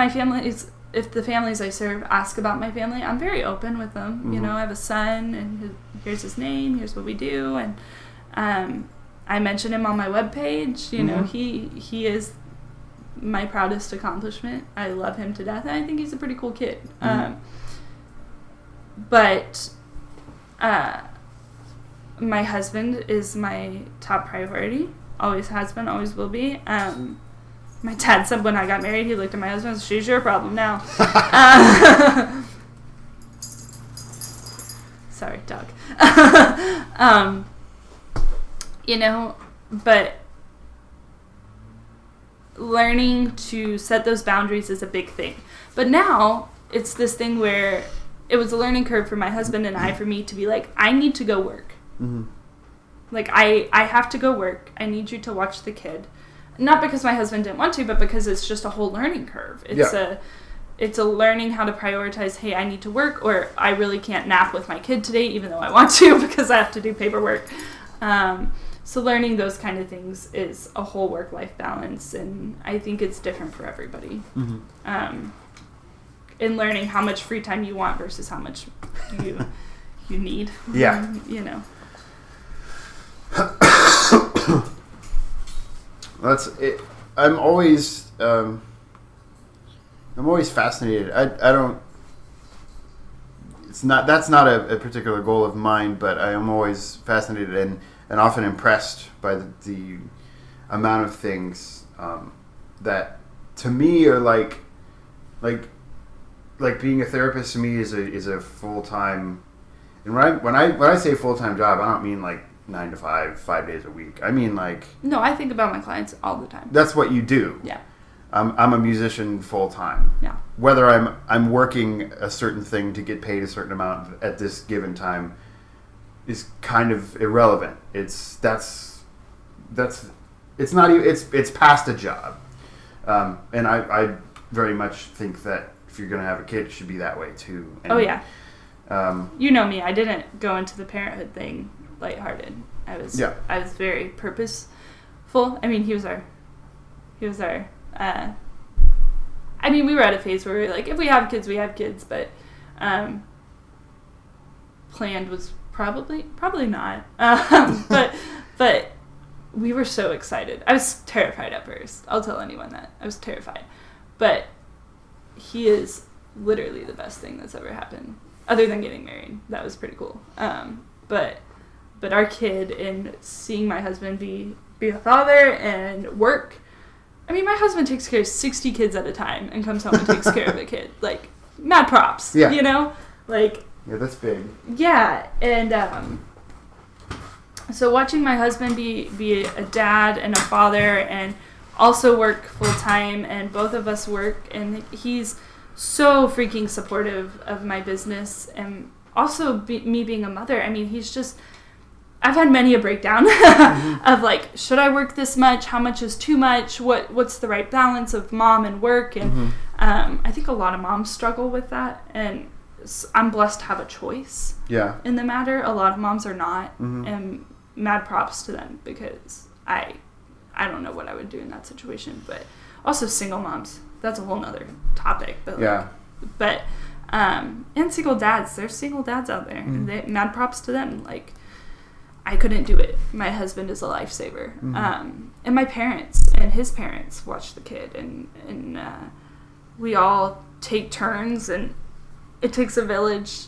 the families I serve ask about my family, I'm very open with them. Mm-hmm. You know, I have a son, and here's his name, here's what we do, and I mention him on my webpage. You know, he is my proudest accomplishment. I love him to death, and I think he's a pretty cool kid. But my husband is my top priority. Always has been, always will be. My dad said when I got married, he looked at my husband and said, "She's your problem now." Sorry, dog. You know, but learning to set those boundaries is a big thing. But now it's this thing where it was a learning curve for my husband and I, for me to be like, I need to go work. Mm-hmm. Like, I have to go work. I need you to watch the kid. Not because my husband didn't want to, but because it's just a whole learning curve. It's a learning how to prioritize, hey, I need to work, or I really can't nap with my kid today, even though I want to because I have to do paperwork. So learning those kind of things is a whole work-life balance, and I think it's different for everybody. Mm-hmm. In learning how much free time you want versus how much you need. Yeah. You know. That's it. I'm always fascinated. I don't. That's not a particular goal of mine, but I am always fascinated and often impressed by the amount of things that to me are like being a therapist to me is a full-time. And when I say full-time job, I don't mean like 9 to 5 days a week. I mean like... No, I think about my clients all the time. That's what you do. Yeah. I'm a musician full-time. Yeah. Whether I'm working a certain thing to get paid a certain amount at this given time is kind of irrelevant. It's past a job. And I very much think that if you're going to have a kid, it should be that way too. And, oh yeah. You know me, I didn't go into the parenthood thing lighthearted. I was very purposeful. I mean, he was our I mean, we were at a phase where we were like, if we have kids, we have kids, but planned was probably not. But we were so excited. I was terrified at first. I'll tell anyone that. I was terrified. But he is literally the best thing that's ever happened. Other than getting married. That was pretty cool. But our kid, and seeing my husband be a father and work. I mean, my husband takes care of 60 kids at a time and comes home and takes care of a kid. Like, mad props. Yeah. You know? Like... Yeah, that's big. Yeah, and so watching my husband be a dad and a father and also work full-time, and both of us work, and he's so freaking supportive of my business, and also me being a mother. I mean, he's just... I've had many a breakdown of like, should I work this much? How much is too much? What's the right balance of mom and work? And I think a lot of moms struggle with that, and I'm blessed to have a choice in the matter. A lot of moms are not, and mad props to them, because I don't know what I would do in that situation. But also single moms, that's a whole nother topic. But and single dads, there's single dads out there, and mad props to them. Like, I couldn't do it. My husband is a lifesaver. And my parents and his parents watch the kid, and we all take turns, and it takes a village.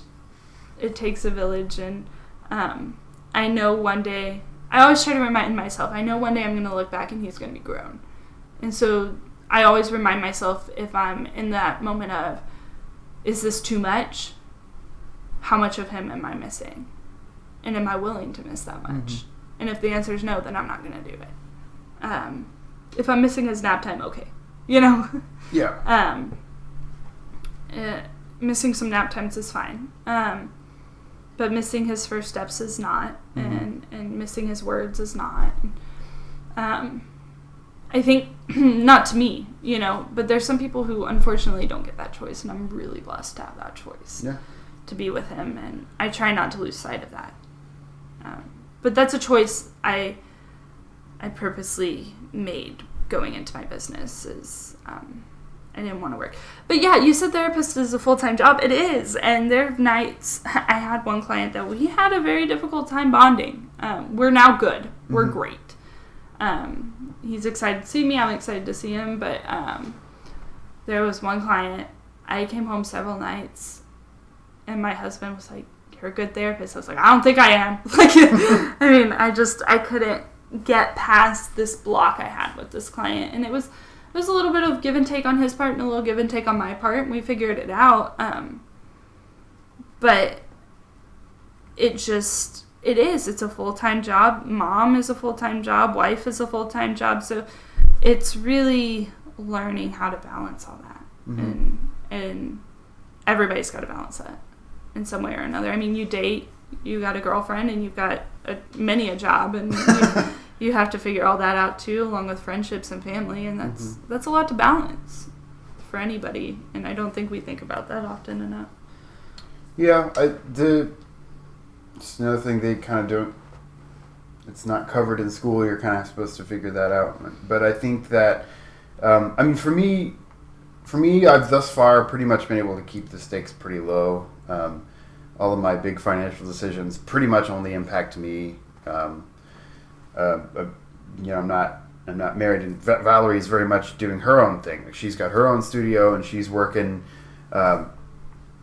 And I know one day, I always try to remind myself, I know one day I'm going to look back and he's going to be grown. And so I always remind myself, if I'm in that moment of, is this too much? How much of him am I missing? And am I willing to miss that much? And if the answer is no, then I'm not going to do it. If I'm missing his nap time, okay. You know? Yeah. Missing some nap times is fine. But missing his first steps is not. And missing his words is not. I think, not to me, you know, but there's some people who unfortunately don't get that choice, and I'm really blessed to have that choice. Yeah. To be with him, and I try not to lose sight of that. But that's a choice I purposely made going into my business, is didn't want to work. But yeah, you said therapist is a full-time job. It is. And there are nights, I had one client that we had a very difficult time bonding. We're now good. We're great. He's excited to see me. I'm excited to see him. But there was one client, I came home several nights, and my husband was like, "You're a good therapist." I was like, "I don't think I am." I mean, I couldn't get past this block I had with this client. And it was a little bit of give and take on his part and a little give and take on my part. And we figured it out. But it's a full-time job. Mom is a full-time job. Wife is a full-time job. So it's really learning how to balance all that. And everybody's got to balance that in some way or another. I mean, you date, you got a girlfriend, and you've got many a job, and you have to figure all that out too, along with friendships and family, and that's a lot to balance for anybody. And I don't think we think about that often enough. Yeah, it's another thing they kind of don't. It's not covered in school. You're kind of supposed to figure that out. But I think that, I mean, for me, I've thus far pretty much been able to keep the stakes pretty low. All of my big financial decisions pretty much only impact me. I'm not married, and Valerie's very much doing her own thing. She's got her own studio, and she's working at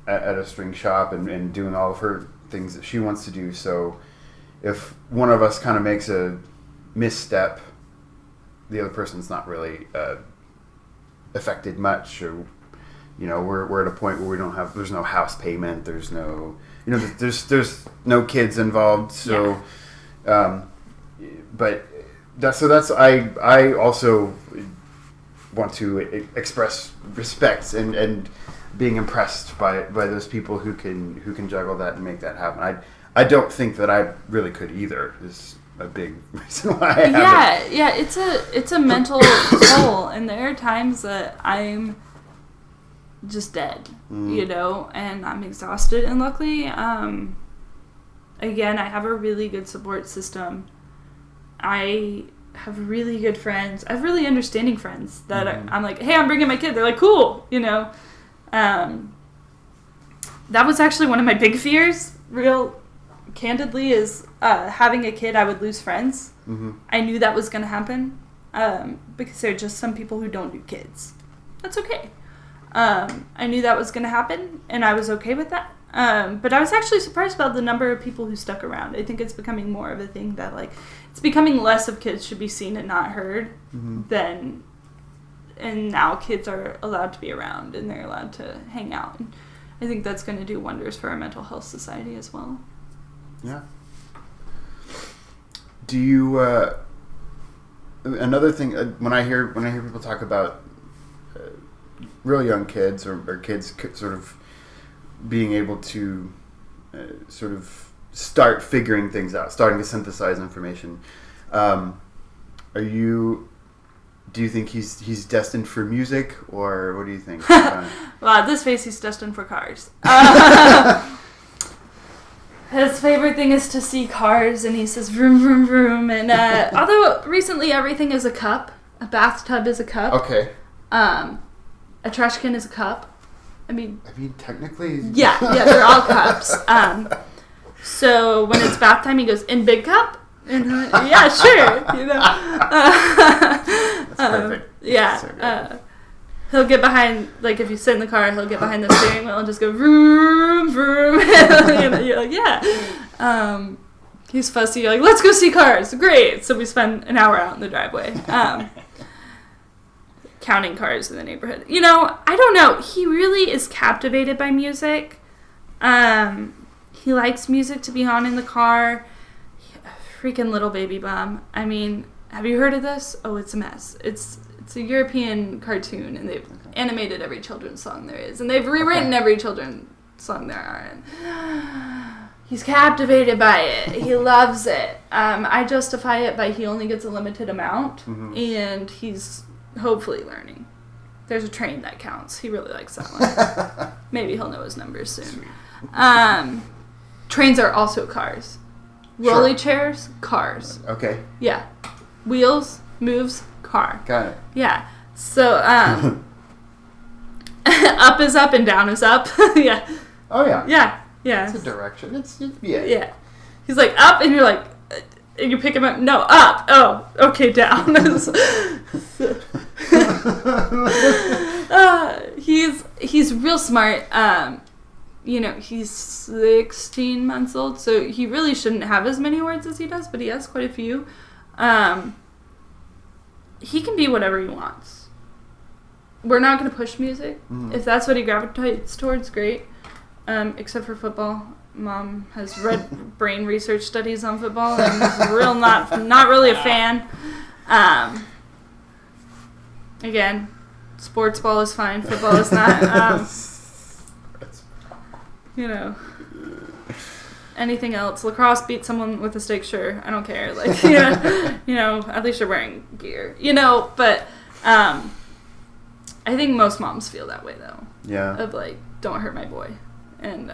a string shop and doing all of her things that she wants to do. So if one of us kind of makes a misstep, the other person's not really affected much, or we're at a point where there's no house payment, there's no there's no kids involved, so but that's I also want to express respect and being impressed by those people who can juggle that and make that happen. I don't think that I really could either. Is a big reason why I haven't. Yeah, it's a mental toll, and there are times that I'm just dead, and I'm exhausted. And luckily, again, I have a really good support system. I have really good friends. I have really understanding friends that I'm like, "Hey, I'm bringing my kid." They're like, "Cool," That was actually one of my big fears, real candidly, is having a kid, I would lose friends. I knew that was going to happen because there are just some people who don't do kids. That's okay. I knew that was going to happen, and I was okay with that. But I was actually surprised about the number of people who stuck around. I think it's becoming more of a thing that, it's becoming less of kids should be seen and not heard than, and now kids are allowed to be around, and they're allowed to hang out. And I think that's going to do wonders for our mental health society as well. Yeah. Do you, another thing, when I hear people talk about real young kids or kids sort of being able to sort of start figuring things out, starting to synthesize information, do you think he's destined for music, or what do you think? Well, at this face, he's destined for cars. His favorite thing is to see cars, and he says vroom, vroom, vroom. And although recently everything is a cup, a bathtub is a cup. Okay. A trash can is a cup. I mean, technically? Yeah, they're all cups. So when it's bath time, he goes, "In big cup?" And yeah, sure. That's perfect. Yeah. He'll get behind, if you sit in the car, he'll get behind the steering wheel and just go vroom, vroom. You're like, yeah. He's fussy. You're like, "Let's go see cars." Great. So we spend an hour out in the driveway. Counting cars in the neighborhood. I don't know. He really is captivated by music. He likes music to be on in the car. Freaking little baby bum. I mean, have you heard of this? Oh, it's a mess. It's a European cartoon, and they've animated every children's song there is, and they've rewritten every children's song there are. And he's captivated by it. He loves it. I justify it by he only gets a limited amount, and he's hopefully learning. There's a train that counts. He really likes that one. Maybe he'll know his numbers soon. Trains are also cars. Rolly chairs, cars. Okay. Yeah. Wheels, moves, car. Got it. Yeah. So, Up is up and down is up. Yeah. Oh yeah. Yeah. Yeah. It's a direction. It's Yeah. He's like up, and you're like, and you pick him up. No, up. Oh, okay, down. He's real smart. He's 16 months old, so he really shouldn't have as many words as he does, but he has quite a few. He can be whatever he wants. We're not going to push music. If that's what he gravitates towards, great. Except for football. Mom has read brain research studies on football and is not really a fan. Again, sports ball is fine. Football is not. Anything else. Lacrosse beat someone with a stick, sure. I don't care. Like, at least you're wearing gear. But I think most moms feel that way, though. Yeah. Of, like, don't hurt my boy. And,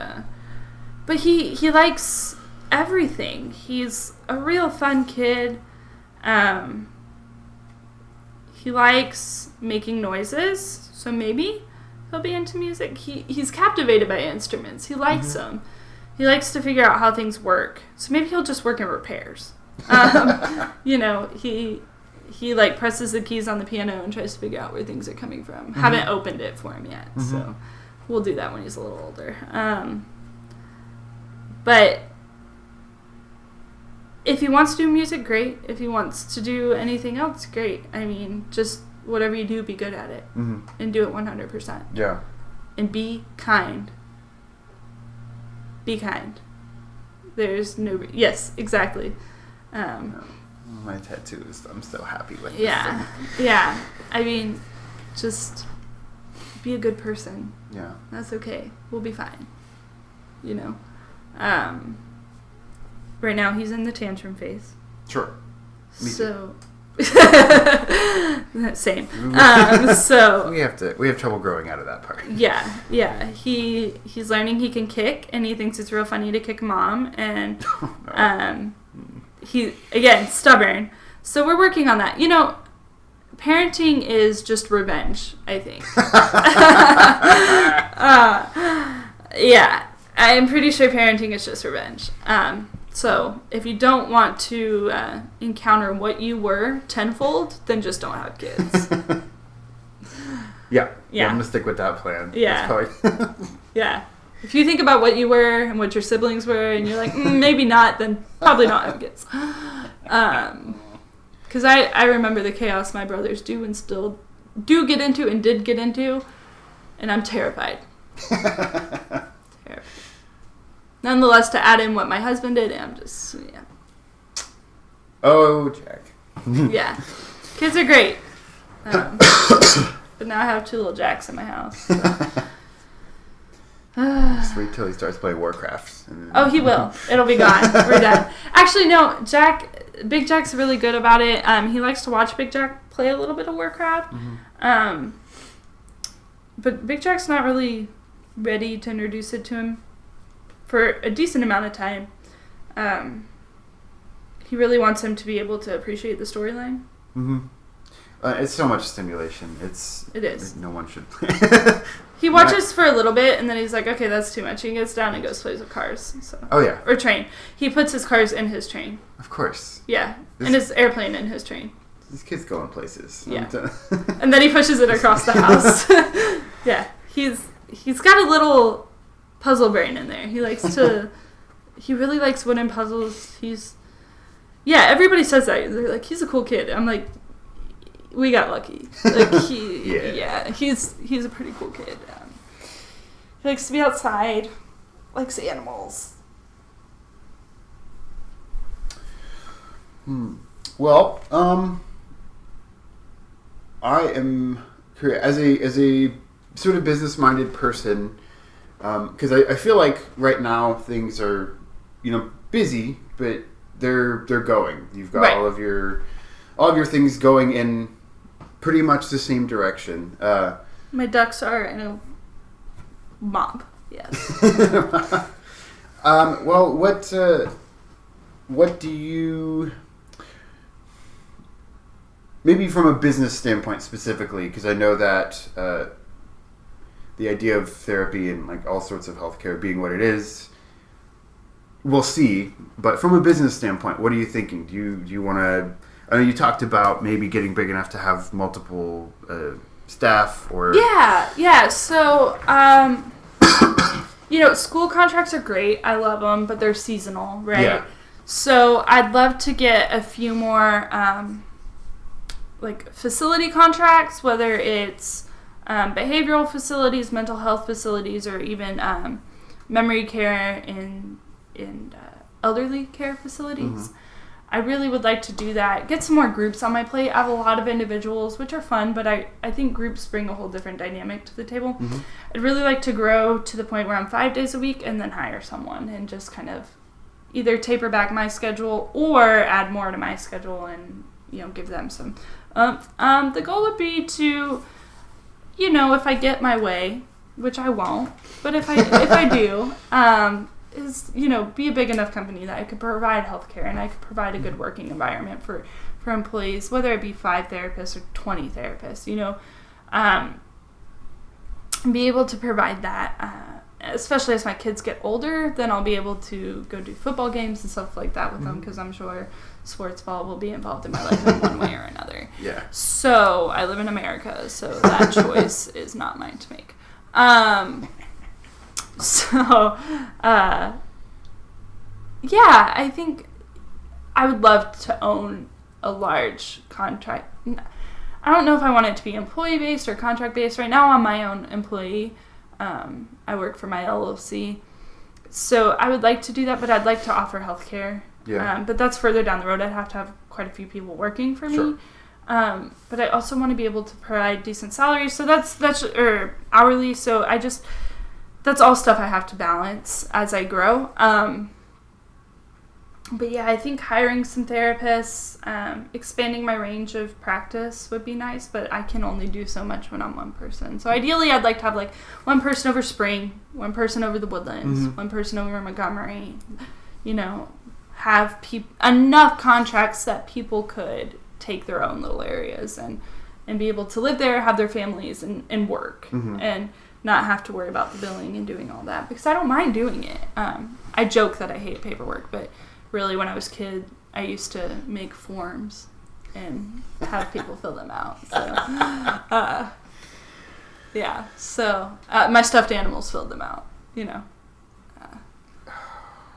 but he likes everything. He's a real fun kid. He likes making noises, so maybe he'll be into music. He's captivated by instruments. He likes them. He likes to figure out how things work. So maybe he'll just work in repairs. He like presses the keys on the piano and tries to figure out where things are coming from. Haven't opened it for him yet, so we'll do that when he's a little older. But if he wants to do music, great. If he wants to do anything else, great. I mean, just whatever you do, be good at it. And do it 100%. Yeah. And be kind. Be kind. There's no... Yes, exactly. My tattoos, I'm so happy with. Yeah. Yeah. I mean, just be a good person. Yeah. That's okay. We'll be fine. Right now he's in the tantrum phase. Sure. Me so same. So we have trouble growing out of that part. Yeah. He's learning he can kick, and he thinks it's real funny to kick mom, and he again stubborn. So we're working on that. Parenting is just revenge, I think. Yeah, I'm pretty sure parenting is just revenge. So if you don't want to encounter what you were tenfold, then just don't have kids. Yeah. I'm going to stick with that plan. Yeah. Probably yeah. If you think about what you were and what your siblings were, and you're like, maybe not, then probably don't have kids. Because I remember the chaos my brothers do and still do get into and did get into, and I'm terrified. Nonetheless, to add in what my husband did, I'm just, Oh, Jack. Yeah. Kids are great. But now I have 2 little Jacks in my house. So. Just wait till he starts playing Warcraft. Oh, he will. It'll be gone. We're done. Actually, no, Big Jack's really good about it. He likes to watch Big Jack play a little bit of Warcraft. But Big Jack's not really ready to introduce it to him for a decent amount of time. He really wants him to be able to appreciate the storyline. It's so much stimulation. It is. No one should. He watches for a little bit, and then he's like, okay, that's too much. He gets down and goes plays with cars. So. Oh, yeah. Or train. He puts his cars in his train. Of course. Yeah. And his airplane in his train. These kids go in places. Yeah. And then he pushes it across the house. Yeah. He's got a little puzzle brain in there. He really likes wooden puzzles. Everybody says that. They're like, he's a cool kid. I'm like, we got lucky. Like he's a pretty cool kid. He likes to be outside, likes animals. Well, I am as a sort of business-minded person, because I feel like right now things are, busy, but they're going. You've got all of your things going in pretty much the same direction. My ducks are in a mob. Yes. Well, what do you, maybe from a business standpoint specifically, because I know that the idea of therapy and like all sorts of healthcare being what it is, we'll see. But from a business standpoint, what are you thinking? Do you want to? I know you talked about maybe getting big enough to have multiple staff or yeah. So school contracts are great. I love them, but they're seasonal, right? Yeah. So I'd love to get a few more like facility contracts, whether it's behavioral facilities, mental health facilities, or even memory care and elderly care facilities. Mm-hmm. I really would like to do that. Get some more groups on my plate. I have a lot of individuals, which are fun, but I think groups bring a whole different dynamic to the table. Mm-hmm. I'd really like to grow to the point where I'm 5 days a week and then hire someone and just kind of either taper back my schedule or add more to my schedule and, give them some. The goal would be to, if I get my way, which I won't, but if I do, is, be a big enough company that I could provide healthcare and I could provide a good working environment for employees, whether it be 5 therapists or 20 therapists, be able to provide that, especially as my kids get older, then I'll be able to go do football games and stuff like that with them, because I'm sure sports ball will be involved in my life in one way or another. Yeah. So I live in America, so that choice is not mine to make. I think I would love to own a large contract. I don't know if I want it to be employee-based or contract-based. Right now I'm my own employee. I work for my LLC. So I would like to do that, but I'd like to offer healthcare. Yeah. But that's further down the road. I'd have to have quite a few people working for me. But I also want to be able to provide decent salaries. So that's or hourly. So that's all stuff I have to balance as I grow. But yeah, I think hiring some therapists, expanding my range of practice would be nice, but I can only do so much when I'm one person. So ideally, I'd like to have like one person over Spring, one person over the Woodlands, one person over Montgomery, have enough contracts that people could take their own little areas and be able to live there, have their families, and work, and not have to worry about the billing and doing all that, because I don't mind doing it. I joke that I hate paperwork, but really when I was a kid, I used to make forms and have people fill them out. So, my stuffed animals filled them out,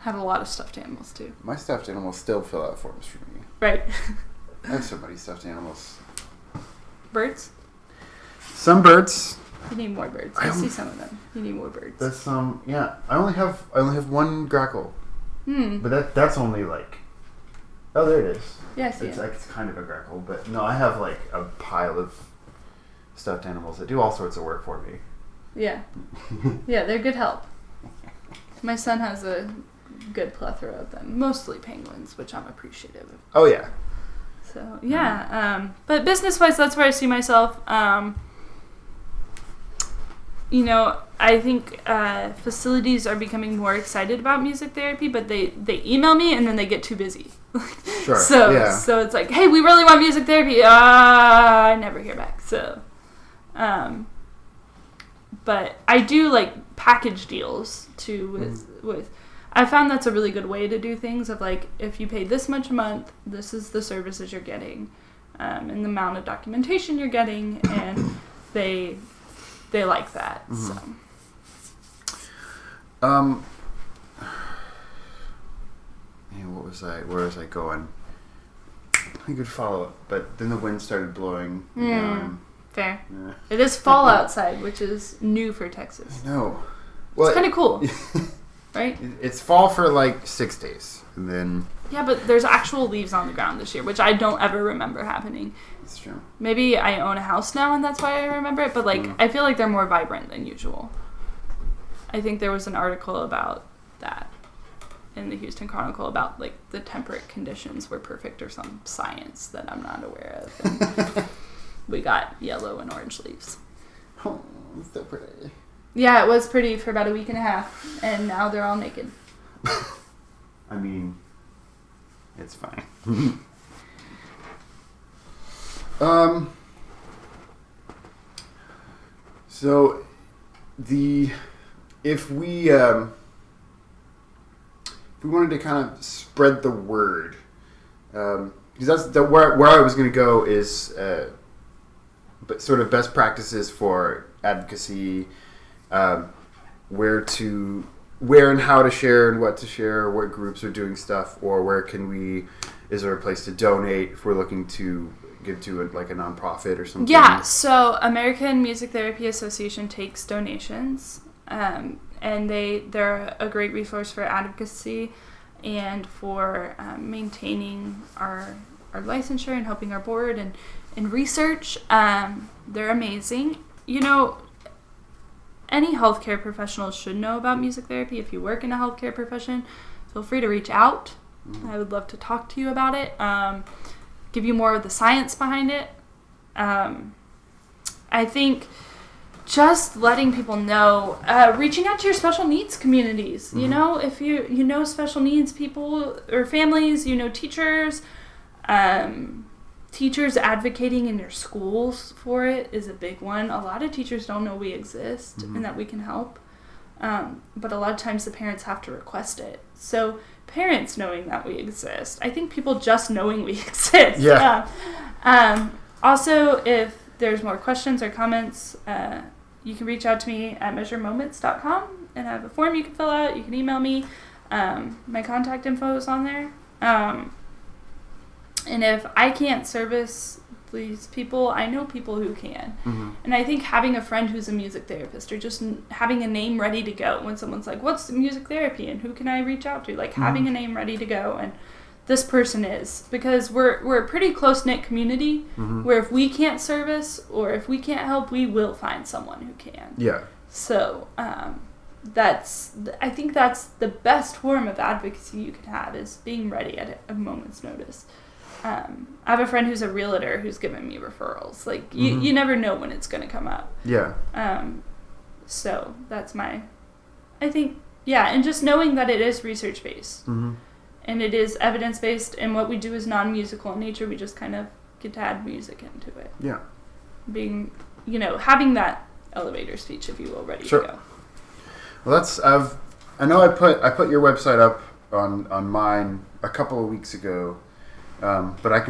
have a lot of stuffed animals too. My stuffed animals still fill out forms for me. Right. I have so many stuffed animals. Birds? Some birds. You need more birds. I see some of them. You need more birds. That's yeah. I only have one grackle. But that's only like. Oh, there it is. Yeah, I see it's like it's kind of a grackle, but no, I have like a pile of stuffed animals that do all sorts of work for me. Yeah. Yeah, they're good help. My son has a good plethora of them, mostly penguins, which I'm appreciative of. Oh yeah. So yeah, but business-wise, that's where I see myself. I think facilities are becoming more excited about music therapy, but they email me and then they get too busy. Sure. So it's like, hey, we really want music therapy. I never hear back. So, but I do like package deals too with. I found that's a really good way to do things. Of like, if you pay this much a month, this is the services you're getting, and the amount of documentation you're getting, and they like that. So. Where was I going? I could follow it, but then the wind started blowing. Fair. Yeah. It is fall outside, which is new for Texas. I know. Well, it's kind of cool, right? It's fall for like 6 days, and then... Yeah, but there's actual leaves on the ground this year, which I don't ever remember happening. That's true. Maybe I own a house now, and that's why I remember it, but I feel like they're more vibrant than usual. I think there was an article about that in the Houston Chronicle about like the temperate conditions were perfect or some science that I'm not aware of. And we got yellow and orange leaves. Oh, it's so pretty. Yeah, it was pretty for about a week and a half, and now they're all naked. I mean, it's fine. So if we wanted to kind of spread the word, because that's where I was going to go is but sort of best practices for advocacy, where and how to share and what to share, what groups are doing stuff, or is there a place to donate if we're looking to give to like a nonprofit or something? Yeah, so American Music Therapy Association takes donations, and they're a great resource for advocacy and for maintaining our licensure and helping our board and research. They're amazing. You know, any healthcare professional should know about music therapy. If you work in a healthcare profession, feel free to reach out. I would love to talk to you about it, give you more of the science behind it. I think just letting people know, reaching out to your special needs communities. You know, if you know special needs people or families, teachers, teachers advocating in your schools for it is a big one. A lot of teachers don't know we exist and that we can help. But a lot of times the parents have to request it. So parents knowing that we exist. I think people just knowing we exist. Yeah. Also, if there's more questions or comments, you can reach out to me at measuremoments.com and I have a form you can fill out. You can email me. My contact info is on there. And if I can't service these people, I know people who can. And I think having a friend who's a music therapist, or just having a name ready to go when someone's like, what's music therapy and who can I reach out to? Like having a name ready to go, and this person is. Because we're a pretty close-knit community where if we can't service or if we can't help, we will find someone who can. Yeah. So I think that's the best form of advocacy you can have, is being ready at a moment's notice. I have a friend who's a realtor who's given me referrals. Like, you never know when it's going to come up. Yeah. So that's I think, and just knowing that it is research-based. And it is evidence-based, and what we do is non-musical in nature. We just kind of get to add music into it. Yeah. Being, having that elevator speech, if you will, ready to go. Well, I know I put your website up on mine a couple of weeks ago. But I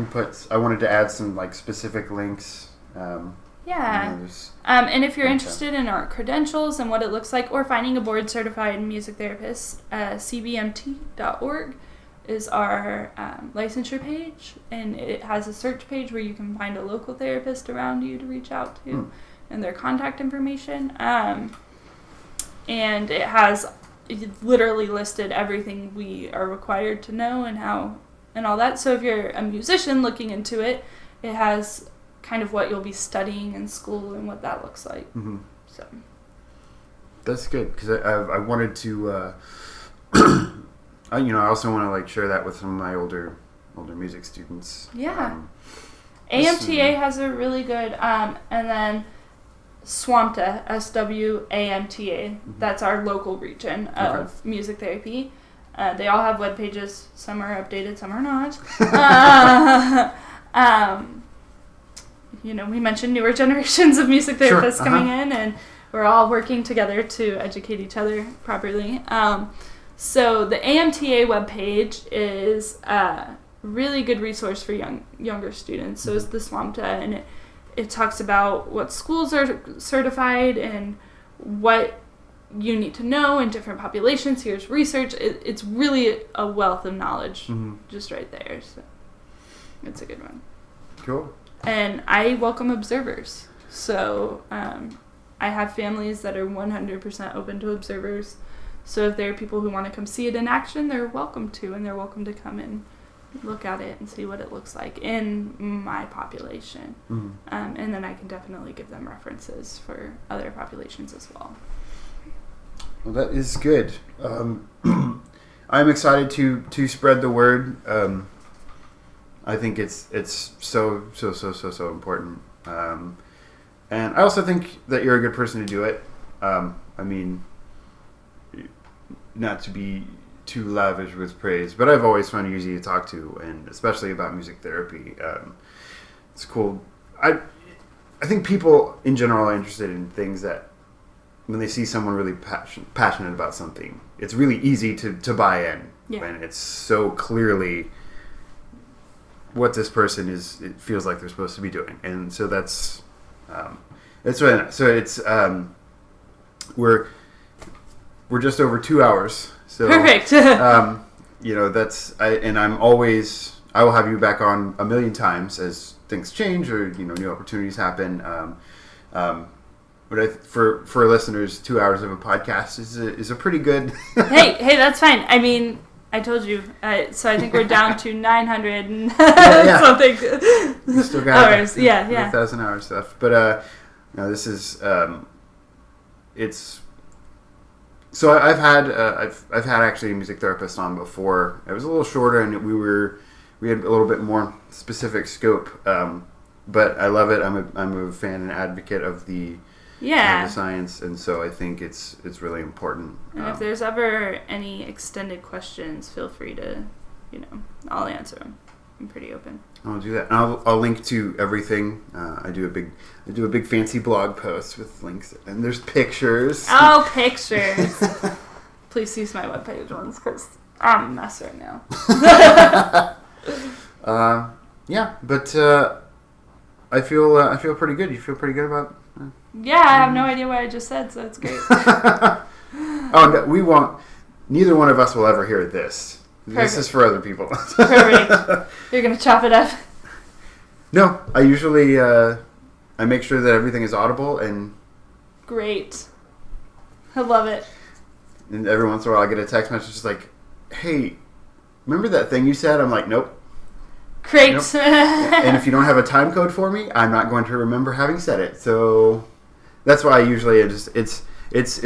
wanted to add some like specific links. And if you're interested in our credentials and what it looks like, or finding a board certified music therapist, cbmt.org is our licensure page, and it has a search page where you can find a local therapist around you to reach out to and their contact information. And it has literally listed everything we are required to know and how and all that. So if you're a musician looking into it, it has kind of what you'll be studying in school and what that looks like. So that's good, because I wanted to I also want to like share that with some of my older music students. AMTA has a really good and then SWAMTA, SWAMTA, that's our local region of music therapy. They all have web pages. Some are updated, some are not. We mentioned newer generations of music therapists coming in, and we're all working together to educate each other properly. So the AMTA webpage is a really good resource for younger students. So it's the SWAMTA, and it talks about what schools are certified and what you need to know in different populations. Here's research. It's really a wealth of knowledge just right there. So it's a good one. Cool. And I welcome observers. So I have families that are 100% open to observers. So if there are people who want to come see it in action, they're welcome to, and they're welcome to come and look at it and see what it looks like in my population. And then I can definitely give them references for other populations as well. Well, that is good. I'm excited to spread the word. I think it's so important. And I also think that you're a good person to do it. I mean, not to be too lavish with praise, but I've always found you easy to talk to, and especially about music therapy. It's cool. I think people in general are interested in things that when they see someone really passionate about something, it's really easy to buy in. Yeah. And it's so clearly what this person it feels like they're supposed to be doing. And so that's really nice. So it's we're just over 2 hours. So perfect. I will have you back on a million times as things change or new opportunities happen. But for listeners, 2 hours of a podcast is a pretty good. hey, that's fine. I mean, I told you. So I think we're down to 900 and something. You still got hours. Yeah. 1,000 hours stuff. But this is it's. So I've had actually a music therapist on before. It was a little shorter, and we had a little bit more specific scope. But I love it. I'm a fan and advocate of the science, and so I think it's really important. And if there's ever any extended questions, feel free to, I'll answer them. I'm pretty open. I'll do that. And I'll link to everything. I do a big fancy blog post with links, and there's pictures. Oh, pictures! Please use my webpage ones because I'm a mess right now. But I feel pretty good. You feel pretty good about? Yeah, I have no idea what I just said, so it's great. Oh, no, we won't. Neither one of us will ever hear this. Perfect. This is for other people. Perfect. You're gonna chop it up. No, I usually I make sure that everything is audible and. Great. I love it. And every once in a while, I get a text message just like, "Hey, remember that thing you said?" I'm like, "Nope." Great. Nope. And if you don't have a time code for me, I'm not going to remember having said it. So that's why I usually it's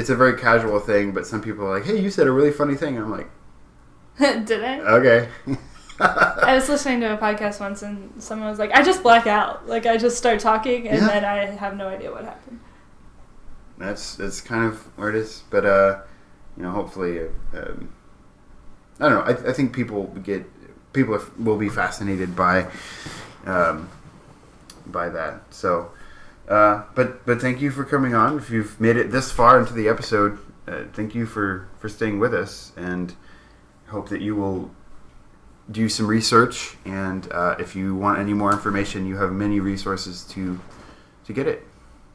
a very casual thing. But some people are like, "Hey, you said a really funny thing." And I'm like, did I? Okay. I was listening to a podcast once, and someone was like, "I just black out. Like I just start talking, and then I have no idea what happened." That's kind of where it is. But hopefully, I don't know. I think people will be fascinated by that. So, but thank you for coming on. If you've made it this far into the episode, thank you for staying with us, and hope that you will do some research. And if you want any more information, you have many resources to get it.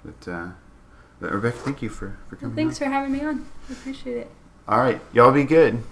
But Rebekah, thank you for coming. Thanks for having me on. I appreciate it. All right, y'all be good.